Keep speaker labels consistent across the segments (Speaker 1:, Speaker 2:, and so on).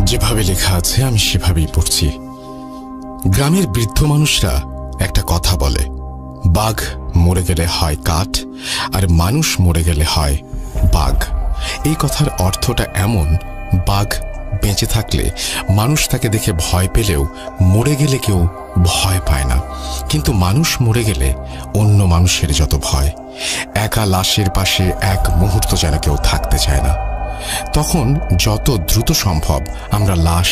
Speaker 1: যেভাবে লেখা আছে আমি সেভাবেই পড়ছি। গ্রামের বৃদ্ধ মানুষরা একটা কথা বলে, বাঘ মরে গেলে হয় কাঠ, আর মানুষ মরে গেলে হয় বাঘ। এই কথার অর্থটা এমন, বাঘ বেঁচে থাকলে মানুষ তাকে দেখে ভয় পেলেও মরে গেলে কেউ ভয় পায় না, কিন্তু মানুষ মরে গেলে অন্য মানুষের যত ভয়। একা লাশের পাশে এক মুহূর্ত যেন কেউ থাকতে চায় না। তখন যত দ্রুত সম্ভব আমরা লাশ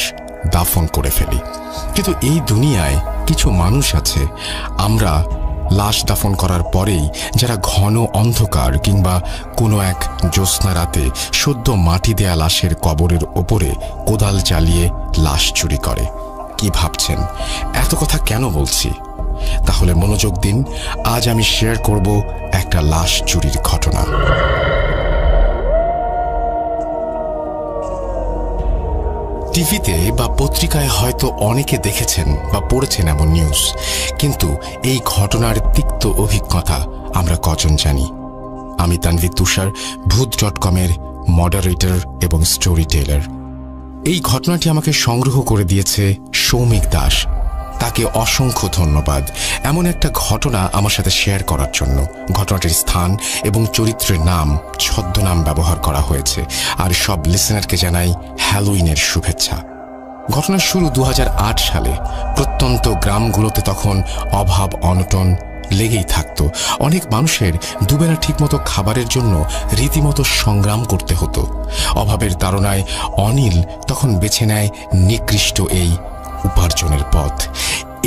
Speaker 1: দাফন করে ফেলি। কিন্তু এই দুনিয়ায় কিছু মানুষ আছে, আমরা লাশ দাফন করার পরেই যারা ঘন অন্ধকার কিংবা কোনো এক জ্যোৎস্না রাতে সদ্য মাটি দেয়া লাশের কবরের ওপরে কোদাল চালিয়ে লাশ চুরি করে। কি ভাবছেন এত কথা কেন বলছি? তাহলে মনোযোগ দিন, আজ আমি শেয়ার করব একটা লাশ চুরির ঘটনা। টিভিতে বা পত্রিকায় হয়তো অনেকে দেখেছেন বা পড়েছেন এমন নিউজ, কিন্তু এই ঘটনার তিক্ত অভিজ্ঞতা আমরা কজন জানি? আমি তানভীর তুষার, ভূত.com-এর মডারেটর এবং স্টোরি টেলার। এই ঘটনাটি আমাকে সংগ্রহ করে দিয়েছে সৌমিক দাস। তাকে অসংখ্য ধন্যবাদ এমন একটা ঘটনা আমার সাথে শেয়ার করার জন্য। ঘটনাটির স্থান এবং চরিত্রের নাম ছদ্মনাম ব্যবহার করা হয়েছে, আর সব লিসেনারকে জানাই হ্যালোইনের শুভেচ্ছা। ঘটনার শুরু 2008 সালে। প্রত্যন্ত গ্রামগুলোতে তখন অভাব অনটন লেগেই থাকতো। অনেক মানুষের দুবেলা ঠিকমতো খাবারের জন্য রীতিমতো সংগ্রাম করতে হতো। অভাবের তাড়নায় অনিল তখন বেছে নেয় নিকৃষ্ট এই উপার্জনের পথ।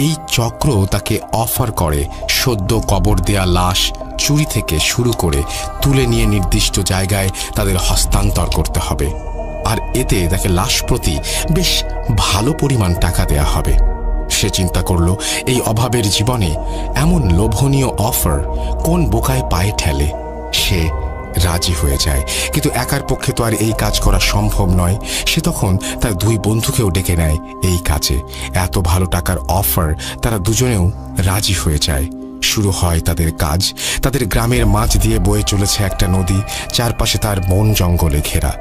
Speaker 1: এই চক্র তাকে অফার করে সদ্য কবর দেয়া লাশ চুরি থেকে শুরু করে তুলে নিয়ে নির্দিষ্ট জায়গায় তাদের হস্তান্তর করতে হবে, আর এতে তাকে লাশ প্রতি বেশ ভালো পরিমাণ টাকা দেয়া হবে। সে চিন্তা করল, এই অভাবের জীবনে এমন লোভনীয় অফার কোন বোকায় পায়ে ঠেলে। সে রাজি হয়ে যায়, কিন্তু একার পক্ষে তো আর এই কাজ করা সম্ভব নয়। সে তখন তার দুই বন্ধুকেও ডেকে নেয় এই কাজে। এত ভালো টাকার অফার, তারা দুজনেও রাজি হয়ে যায়। শুরু হয় তাদের কাজ। তাদের গ্রামের মাঝ দিয়ে বয়ে চলেছে একটা নদী, চারপাশে তার বন জঙ্গলে ঘেরা।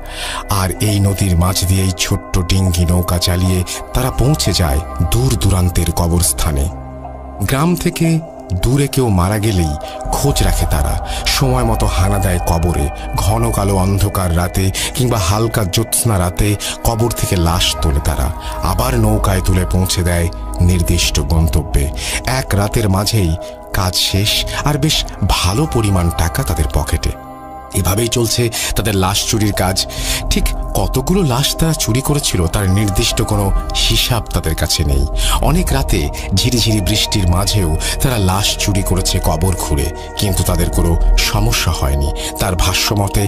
Speaker 1: আর এই নদীর মাঝ দিয়েই ছোট্ট ডিঙ্গি নৌকা চালিয়ে তারা পৌঁছে যায় দূর দূরান্তের কবরস্থানে। গ্রাম থেকে দূরে কেউ মারা গেলেই খোঁজ রাখে তারা, সময় মতো হানা দেয় কবরে। ঘন কালো অন্ধকার রাতে কিংবা হালকা জ্যোৎস্না রাতে কবর থেকে লাশ তোলে তারা, আবার নৌকায় তুলে পৌঁছে দেয় নির্দিষ্ট গন্তব্যে। এক রাতের মাঝেই কাজ শেষ, আর বেশ ভালো পরিমাণ টাকা তাদের পকেটে। এভাবেই চলছে তাদের লাশ চুরির কাজ। ঠিক কতগুলো লাশ তারা চুরি করেছিল তার নির্দিষ্ট কোনো হিসাব তাদের কাছে নেই। অনেক রাতে ঝিরিঝিরি বৃষ্টির মাঝেও তারা লাশ চুরি করেছে কবর খুঁড়ে, কিন্তু তাদের কোনো সমস্যা হয়নি। তার ভাষ্যমতে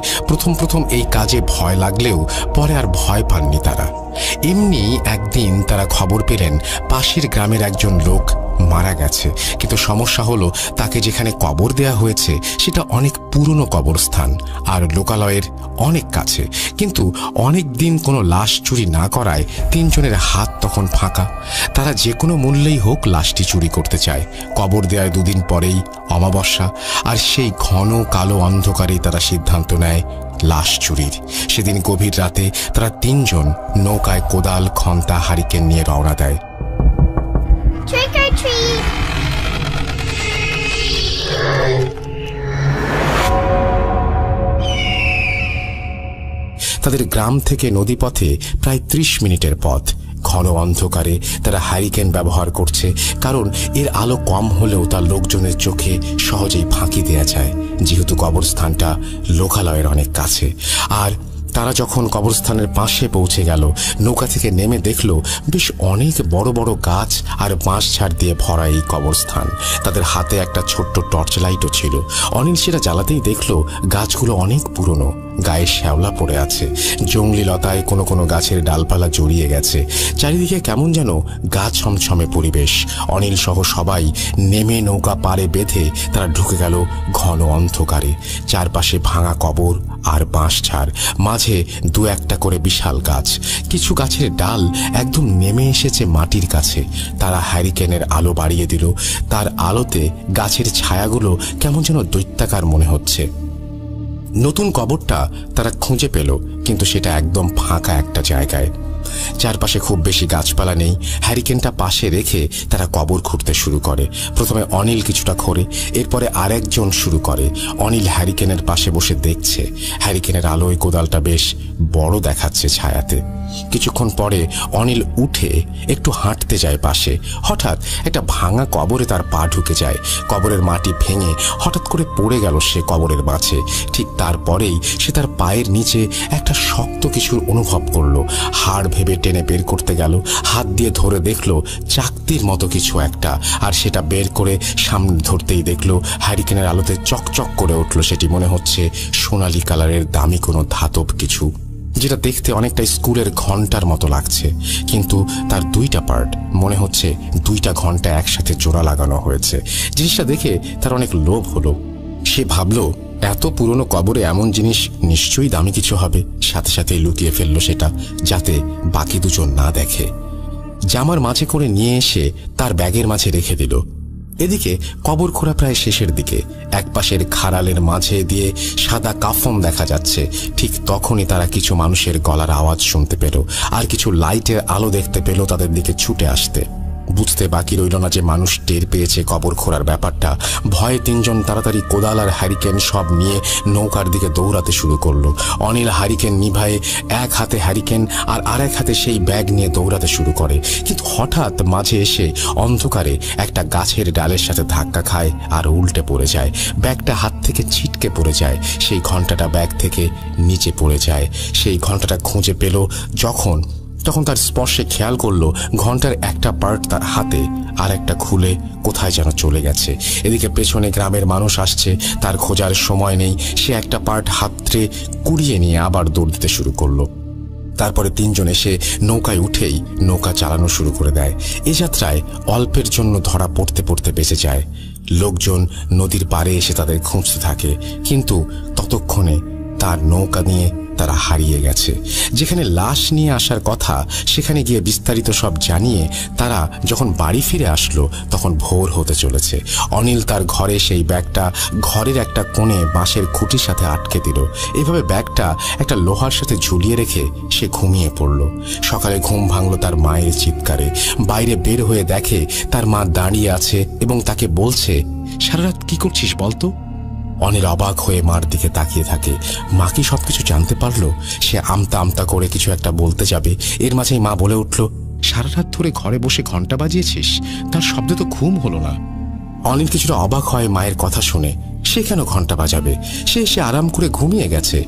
Speaker 1: প্রথম এই কাজে ভয় লাগলেও পরে আর ভয় পাননি তারা। এমনি একদিন তারা খবর পেলেন পাশের গ্রামের একজন লোক মারা গেছে, কিন্তু সমস্যা হলো তাকে যেখানে কবর দেয়া হয়েছে সেটা অনেক পুরনো কবরস্থান আর লোকালয়ের অনেক কাছে। কিন্তু অনেক দিন কোনো লাশ চুরি না করায় তিনজনের হাত তখন ফাঁকা। তারা যে কোনো মূল্যেই হোক লাশটি চুরি করতে চায়। কবর দেওয়ার দুদিন পরেই অমাবস্যা, আর সেই ঘন কালো অন্ধকারেই তারা সিদ্ধান্ত নেয় লাশ চুরির। সেদিন গভীর রাতে তারা তিনজন নৌকায় কোদাল, খন্তা, হারিকেন নিয়ে রওনা দেয়।
Speaker 2: Trick or treat!
Speaker 1: তাদের গ্রাম থেকে নদীপথে প্রায় 30 মিনিটের পথ। ঘন অন্ধকারে তারা হারিকেন ব্যবহার করছে, কারণ এর আলো কম হলেও তার লোকজনের চোখে সহজেই ফাঁকি দেয়া যায়, যেহেতু কবরস্থানটা লোকালয়ের অনেক কাছে। আর তারা যখন কবরস্থানের পাশে পৌঁছে গেল, নৌকা থেকে নেমে দেখল বেশ অনেক বড় বড় গাছ আর বাঁশ ঝাড় দিয়ে ভরা এই কবরস্থান। তাদের হাতে একটা ছোট্ট টর্চ লাইটও ছিল। অনিল সেটা জ্বালাতেই দেখল গাছগুলো অনেক পুরনো, গায়ে শ্যাওলা পড়ে আছে, জংলি লতায় কোনো কোনো গাছের ডালপালা জড়িয়ে গেছে। চারিদিকে কেমন যেন গা ছমছমে পরিবেশ। অনিল সহ সবাই নেমে নৌকা পাড়ে বেঁধে তারা ঢুকে গেল ঘন অন্ধকারে। চারপাশে ভাঙা কবর আর বাঁশ ঝাড়, মাঝে দু একটা করে বিশাল গাছ। কিছু গাছের ডাল একদম নেমে এসেছে মাটির কাছে। তারা হ্যারিকেনের আলো বাড়িয়ে দিল। তার আলোতে গাছের ছায়াগুলো কেমন যেন দৈত্যাকার মনে হচ্ছে। নতুন কবরটা তারা খুঁজে পেল, কিন্তু সেটা একদম ফাঁকা একটা জায়গায়। চারপাশে খুব বেশি গাছপালা নেই। হ্যারিকেনটা পাশে রেখে তারা কবর খুঁড়তে শুরু করে। প্রথমে অনিল কিছুটা খোঁড়ে, এরপরে আরেকজন শুরু করে। অনিল হ্যারিকেনের পাশে বসে দেখছে। হ্যারিকেনের আলোয় কোদালটা বেশ বড় দেখাচ্ছে ছায়াতে। কিছুক্ষণ পরে অনিল উঠে একটু হাঁটতে যায় পাশে। হঠাৎ একটা ভাঙা কবরে তার পা ঢুকে যায়। কবরের মাটি ভেঙে হঠাৎ করে পড়ে গেল সে কবরের মাঝে। ঠিক তারপরেই সে তার পায়ের নিচে একটা শক্ত কিছুর অনুভব করলো। হাড় ভেবে টেনে বের করতে গেল, হাত দিয়ে ধরে দেখলো চাকতির মতো কিছু একটা, আর সেটা বের করে সামনে ধরতেই দেখলো হ্যারিকেনের আলোতে চকচক করে উঠলো। সেটি মনে হচ্ছে সোনালি কালারের দামি কোনো ধাতব কিছু, যেটা দেখতে অনেকটা স্কুলের ঘন্টার মতো লাগছে, কিন্তু তার দুইটা পার্ট, মনে হচ্ছে দুইটা ঘন্টা একসাথে জোড়া লাগানো হয়েছে। জিনিসটা দেখে তার অনেক লোভ হলো। সে ভাবলো এত পুরনো কবরে এমন জিনিস নিশ্চয়ই দামি কিছু হবে। সাথে সাথে লুকিয়ে ফেললো সেটা, যাতে বাকি দুজন না দেখে। জামার মাঝে করে নিয়ে এসে তার ব্যাগের মাঝে রেখে দিল। এদিকে কবর খোঁড়া প্রায় শেষের দিকে। একপাশের খাড়ালের মাঝে দিয়ে সাদা কাফন দেখা যাচ্ছে। ঠিক তখনই তারা কিছু মানুষের গলার আওয়াজ শুনতে পেল, আর কিছু লাইটের আলো দেখতে পেল তাদের দিকে ছুটে আসতে। বুঝতে বাকি রইল না যে মানুষ টের পেয়েছে কবর খোঁড়ার ব্যাপারটা। ভয়ে তিনজন তাড়াতাড়ি কোদাল আর হ্যারিকেন সব নিয়ে নৌকার দিকে দৌড়াতে শুরু করলো। অনিল হ্যারিকেন নিভায়ে এক হাতে হ্যারিকেন আর আরেক হাতে সেই ব্যাগ নিয়ে দৌড়াতে শুরু করে। কিন্তু হঠাৎ মাঝে এসে অন্ধকারে একটা গাছের ডালের সাথে ধাক্কা খায় আর উল্টে পড়ে যায়। ব্যাগটা হাত থেকে ছিটকে পড়ে যায়। সেই ঘন্টাটা ব্যাগ থেকে নিচে পড়ে যায়। সেই ঘন্টাটা খুঁজে পেল তখন তার স্পর্শে খেয়াল করলো ঘন্টার একটা পার্ট তার হাতে, আর একটা খুলে কোথায় যেন চলে গেছে। এদিকে পেছনে গ্রামের মানুষ আসছে, তার খোঁজার সময় নেই। সে একটা পার্ট হাতড়ে কুড়িয়ে নিয়ে আবার দৌড় দিতে শুরু করলো। তারপরে তিনজন এসে নৌকায় উঠেই নৌকা চালানো শুরু করে দেয়। এ যাত্রায় অল্পের জন্য ধরা পড়তে পড়তে বেঁচে যায়। লোকজন নদীর পাড়ে এসে তাদের খুঁজতে থাকে, কিন্তু ততক্ষণে তার নৌকা নিয়ে তারা হারিয়ে গেছে। যেখানে লাশ নিয়ে আসার কথা সেখানে গিয়ে বিস্তারিত সব জানিয়ে তারা যখন বাড়ি ফিরে আসলো তখন ভোর হতে চলেছে। অনিল তার ঘরে সেই ব্যাগটা ঘরের একটা কোণে বাঁশের খুঁটির সাথে আটকে দিল। এভাবে ব্যাগটা একটা লোহার সাথে ঝুলিয়ে রেখে সে ঘুমিয়ে পড়ল। সকালে ঘুম ভাঙল তার মায়ের চিৎকারে। বাইরে বের হয়ে দেখে তার মা দাঁড়িয়ে আছে এবং তাকে বলছে, সারা রাত কি করছিস বলতো? অনিল অবাক হয়ে মার দিকে তাকিয়ে থাকে। মা কি সবকিছু জানতে পারলো? সে আমতা আমতা করে কিছু একটা বলতে যাবে, এর মাঝেই মা বলে উঠল, সারা রাত ধরে ঘরে বসে ঘন্টা বাজিয়েছিস, তার শব্দে তো ঘুম হলো না। অনিল কিছুটা অবাক হয় মায়ের কথা শুনে। সে কেন ঘন্টা বাজাবে? সে এসে আরাম করে ঘুমিয়ে গেছে।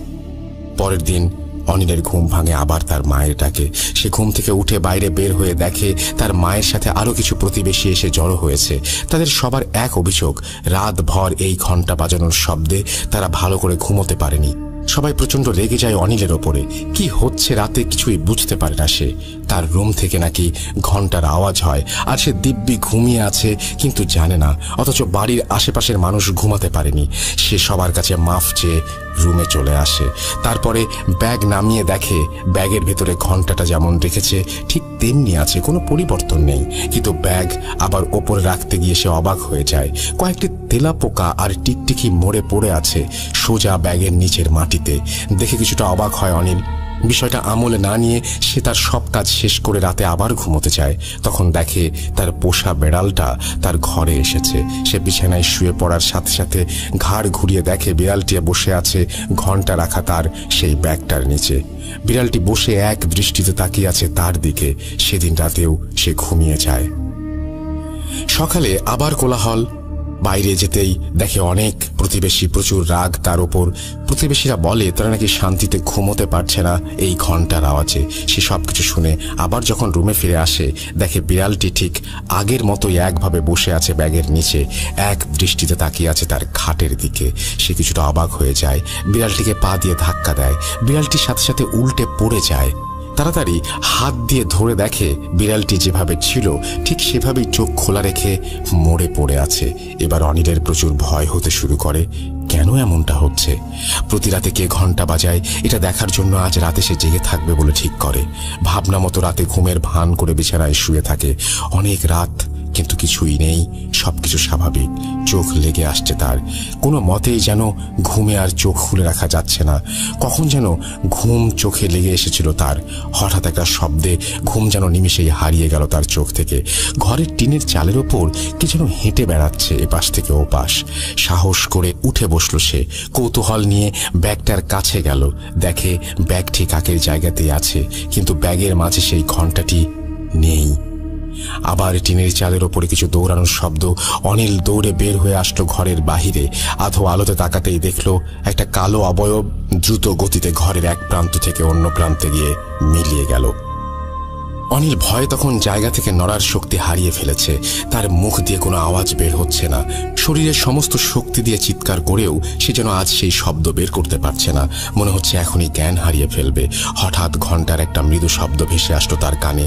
Speaker 1: পরের দিন অনিলের ঘুম ভাঙে আবার তার মায়ের ডাকে। সে ঘুম থেকে উঠে বাইরে বের হয়ে দেখে তার মায়ের সাথে আরো কিছু প্রতিবেশী এসে জড়ো হয়েছে। তাদের সবার এক অভিযোগ, রাত ভর এই ঘন্টা বাজানোর শব্দে তারা ভালো করে ঘুমোতে পারেনি। সবাই প্রচন্ড রেগে যায় অনিলের ওপরে। কি হচ্ছে রাতে কিছুই বুঝতে পারে না সে। তার রুম থেকে নাকি ঘন্টার আওয়াজ হয়, আর সে দিব্যি ঘুমিয়ে আছে কিন্তু জানে না। অথচ বাড়ির আশেপাশের মানুষ ঘুমাতে পারেনি। সে সবার কাছে মাফ চেয়ে রুমে চলে আসে। তারপরে ব্যাগ নামিয়ে দেখে ব্যাগের ভেতরে ঘন্টাটা যেমন রেখেছে ঠিক তেমনি আছে, কোনো পরিবর্তন নেই। কিন্তু ব্যাগ আবার ওপরে রাখতে গিয়ে সে অবাক হয়ে যায়। কয়েকটি তেলাপোকা আর টিকটিকি মরে পড়ে আছে সোজা ব্যাগের নিচের মাটিতে। দেখে কিছুটা অবাক হয় অনিল। বিষয়টা আমলে না নিয়ে সে তার সব কাজ শেষ করে রাতে আবার ঘুমোতে যায়। তখন দেখে তার পোষা বেড়ালটা তার ঘরে এসেছে। সে বিছানায় শুয়ে পড়ার সাথে সাথে ঘাড় ঘুরিয়ে দেখে বিড়ালটি বসে আছে ঘন্টা রাখা তার সেই ব্যাগটার নিচে। বিড়ালটি বসে এক দৃষ্টিতে তাকিয়ে আছে তার দিকে। সেদিন রাতেও সে ঘুমিয়ে যায়। সকালে আবার কোলাহল। বাইরে যেতেই দেখে অনেক প্রতিবেশী, প্রচুর রাগ তার ওপর। প্রতিবেশীরা বলে তারা নাকি শান্তিতে ঘুমোতে পারছে না এই ঘন্টার আওয়াজে। সে সবকিছু শুনে আবার যখন রুমে ফিরে আসে দেখে বিড়ালটি ঠিক আগের মতোই একভাবে বসে আছে ব্যাগের নিচে, এক দৃষ্টিতে তাকিয়ে আছে তার খাটের দিকে। সে কিছুটা অবাক হয়ে যায়, বিড়ালটিকে পা দিয়ে ধাক্কা দেয়। বিড়ালটির সাথে সাথে উল্টে পড়ে যায়। তাড়াতাড়ি হাত দিয়ে ধরে দেখে বিড়ালটি যেভাবে ছিল ঠিক সেভাবেই চোখ খোলা রেখে মরে পড়ে আছে। এবার অনিলের প্রচুর ভয় হতে শুরু করে। কেন এমনটা হচ্ছে? প্রতি রাতে কে ঘন্টা বাজায় এটা দেখার জন্য আজ রাতে সে জেগে থাকবে বলে ঠিক করে। ভাবনা মতো রাতে ঘুমের ভান করে বিছানায় শুয়ে থাকে। অনেক রাত কিন্তু কিছুই নেই, সবকিছু স্বাভাবিক। চোখ লেগে আসছে তার, কোনো মতেই যেন ঘুমে আর চোখ খুলে রাখা যাচ্ছে না। কখন যেন ঘুম চোখে লেগে এসেছিল তার। হঠাৎ একটা শব্দে ঘুম যেন নিমেষেই হারিয়ে গেল তার চোখ থেকে। ঘরের টিনের চালের ওপর কে যেন হেঁটে বেড়াচ্ছে এপাশ থেকে ওপাশ। সাহস করে উঠে বসল সে, কৌতূহল নিয়ে ব্যাগটার কাছে গেল। দেখে ব্যাগ ঠিক আগের জায়গাতেই আছে, কিন্তু ব্যাগের মাঝে সেই ঘণ্টাটি নেই। আবার টিনের চালের ওপরে কিছু দৌড়ানোর শব্দ। অনিল দৌড়ে বের হয়ে আসলো ঘরের বাহিরে। আধো আলোতে তাকাতেই দেখল একটা কালো অবয়ব দ্রুত গতিতে ঘরের এক প্রান্ত থেকে অন্য প্রান্তে গিয়ে মিলিয়ে গেল। অনিল ভয়ে তখন জায়গা থেকে নড়ার শক্তি হারিয়ে ফেলেছে। তার মুখ দিয়ে কোনো আওয়াজ বের হচ্ছে না। শরীরের সমস্ত শক্তি দিয়ে চিৎকার করেও সে যেন আজ সেই শব্দ বের করতে পারছে না। মনে হচ্ছে এখনই জ্ঞান হারিয়ে ফেলবে। হঠাৎ ঘন্টার একটা মৃদু শব্দ ভেসে আসলো তার কানে।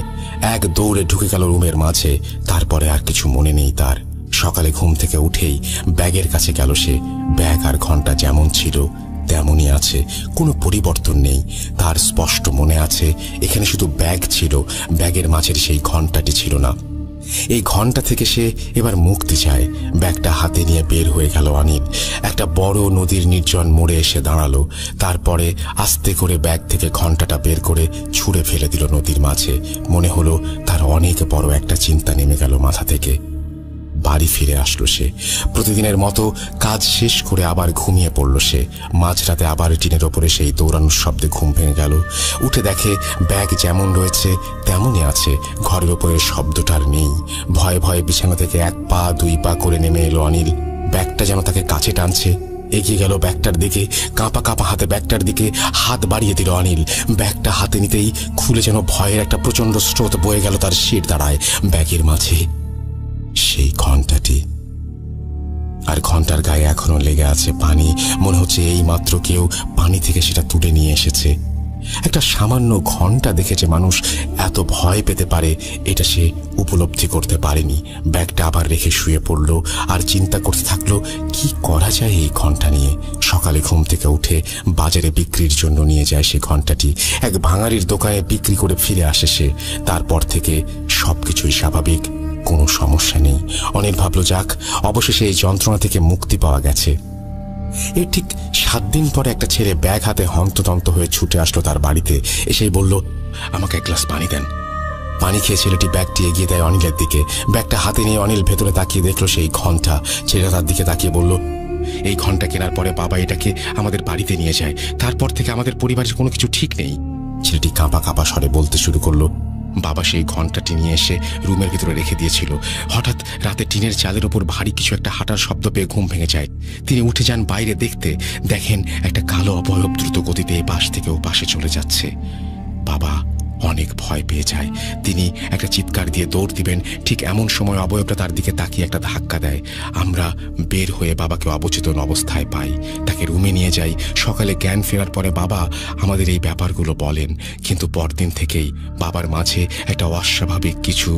Speaker 1: এক দৌড়ে ঢুকে গেল রুমের মাঝে। তারপরে আর কিছু মনে নেই তার। সকালে ঘুম থেকে উঠেই ব্যাগের কাছে গেল সে। ব্যাগ আর ঘন্টা যেমন ছিল তেমনই আছে, কোনো পরিবর্তন নেই। তার স্পষ্ট মনে আছে এখানে শুধু ব্যাগ ছিল, ব্যাগের মাঝের সেই ঘণ্টাটি ছিল না। এই ঘণ্টা থেকে সে এবার মুক্তি চায়। ব্যাগটা হাতে নিয়ে বের হয়ে গেল অনিল। একটা বড় নদীর নির্জন মোড়ে এসে দাঁড়ালো। তারপরে আস্তে করে ব্যাগ থেকে ঘণ্টাটা বের করে ছুঁড়ে ফেলে দিল নদীর মাঝে। মনে হলো তার অনেক বড় একটা চিন্তা নেমে গেল মাথা থেকে। বাড়ি ফিরে আসলো সে। প্রতিদিনের মতো কাজ শেষ করে আবার ঘুমিয়ে পড়ল সে। মাঝরাতে আবার টিনের ওপরে সেই দৌড়ানোর শব্দে ঘুম ভেঙে গেল। উঠে দেখে ব্যাগ যেমন রয়েছে তেমনই আছে, ঘরের ওপরে শব্দটার নেই। ভয়ে ভয়ে বিছানা থেকে 1 পা 2 পা করে নেমে এলো অনিল। ব্যাগটা যেন তাকে কাছে টানছে। এগিয়ে গেল ব্যাগটার দিকে, কাঁপা কাঁপা হাতে ব্যাগটার দিকে হাত বাড়িয়ে দিল অনিল। ব্যাগটা হাতে নিতেই খুলে যেন ভয়ের একটা প্রচন্ড স্রোত বয়ে গেল তার শির দাঁড়ায়। ব্যাগের মাঝে সেই ঘণ্টাটি, আর ঘণ্টার গায়ে এখনো লেগে আছে পানি। মনে হচ্ছে এই মাত্র কেউ পানি থেকে সেটা তুলে নিয়ে এসেছে। একটা সামান্য ঘণ্টা দেখে যে মানুষ এত ভয় পেতে পারে এটা সে উপলব্ধি করতে পারেনি। ব্যাগটা আবার রেখে শুয়ে পড়ল আর চিন্তা করতে থাকলো কি করা যায় এই ঘণ্টা নিয়ে। সকালে ঘুম থেকে উঠে বাজারে বিক্রির জন্য নিয়ে যায় সে ঘণ্টাটি। এক ভাঙারির দোকানে বিক্রি করে ফিরে আসে সে। তারপর থেকে সবকিছুই স্বাভাবিক, কোনো সমস্যা নেই। অনিল ভাবল যাক, অবশেষে এই যন্ত্রণা থেকে মুক্তি পাওয়া গেছে। এর ঠিক 7 দিন পরে একটা ছেলে ব্যাগ হাতে হন্তদন্ত হয়ে ছুটে আসলো তার বাড়িতে। এসেই বলল, আমাকে 1 গ্লাস পানি দেন। পানি খেয়ে ছেলেটি ব্যাগটি এগিয়ে দেয় অনিলের দিকে। ব্যাগটা হাতে নিয়ে অনিল ভেতরে তাকিয়ে দেখলো সেই ঘণ্টা। ছেলেটা তার দিকে তাকিয়ে বলল, এই ঘণ্টা কেনার পরে বাবা এটাকে আমাদের বাড়িতে নিয়ে যায়। তারপর থেকে আমাদের পরিবারের কোনো কিছু ঠিক নেই। ছেলেটি কাঁপা কাঁপা স্বরে বলতে শুরু করলো, বাবা সেই ঘণ্টাটি নিয়ে এসে রুমের ভিতরে রেখে দিয়েছিল। হঠাৎ রাতে টিনের চালের ওপর ভারী কিছু একটা হাঁটার শব্দ পেয়ে ঘুম ভেঙে যায়। তিনি উঠে যান বাইরে দেখতে। দেখেন একটা কালো অবয়ব দ্রুত গতিতে এ পাশ থেকে ও পাশে চলে যাচ্ছে। বাবা অনেক ভয় পেয়ে যায়। তিনি একটা চিৎকার দিয়ে দৌড় দিবেন, ঠিক এমন সময় অবয়বটা তার দিকে তাকিয়ে একটা ধাক্কা দেয়। আমরা বের হয়ে বাবাকে অবচেতন অবস্থায় পাই। তাকে রুমে নিয়ে যাই। সকালে জ্ঞান ফেরার পরে বাবা আমাদের এই ব্যাপারগুলো বলেন, কিন্তু পরদিন থেকেই বাবার মাঝে একটা অস্বাভাবিক কিছু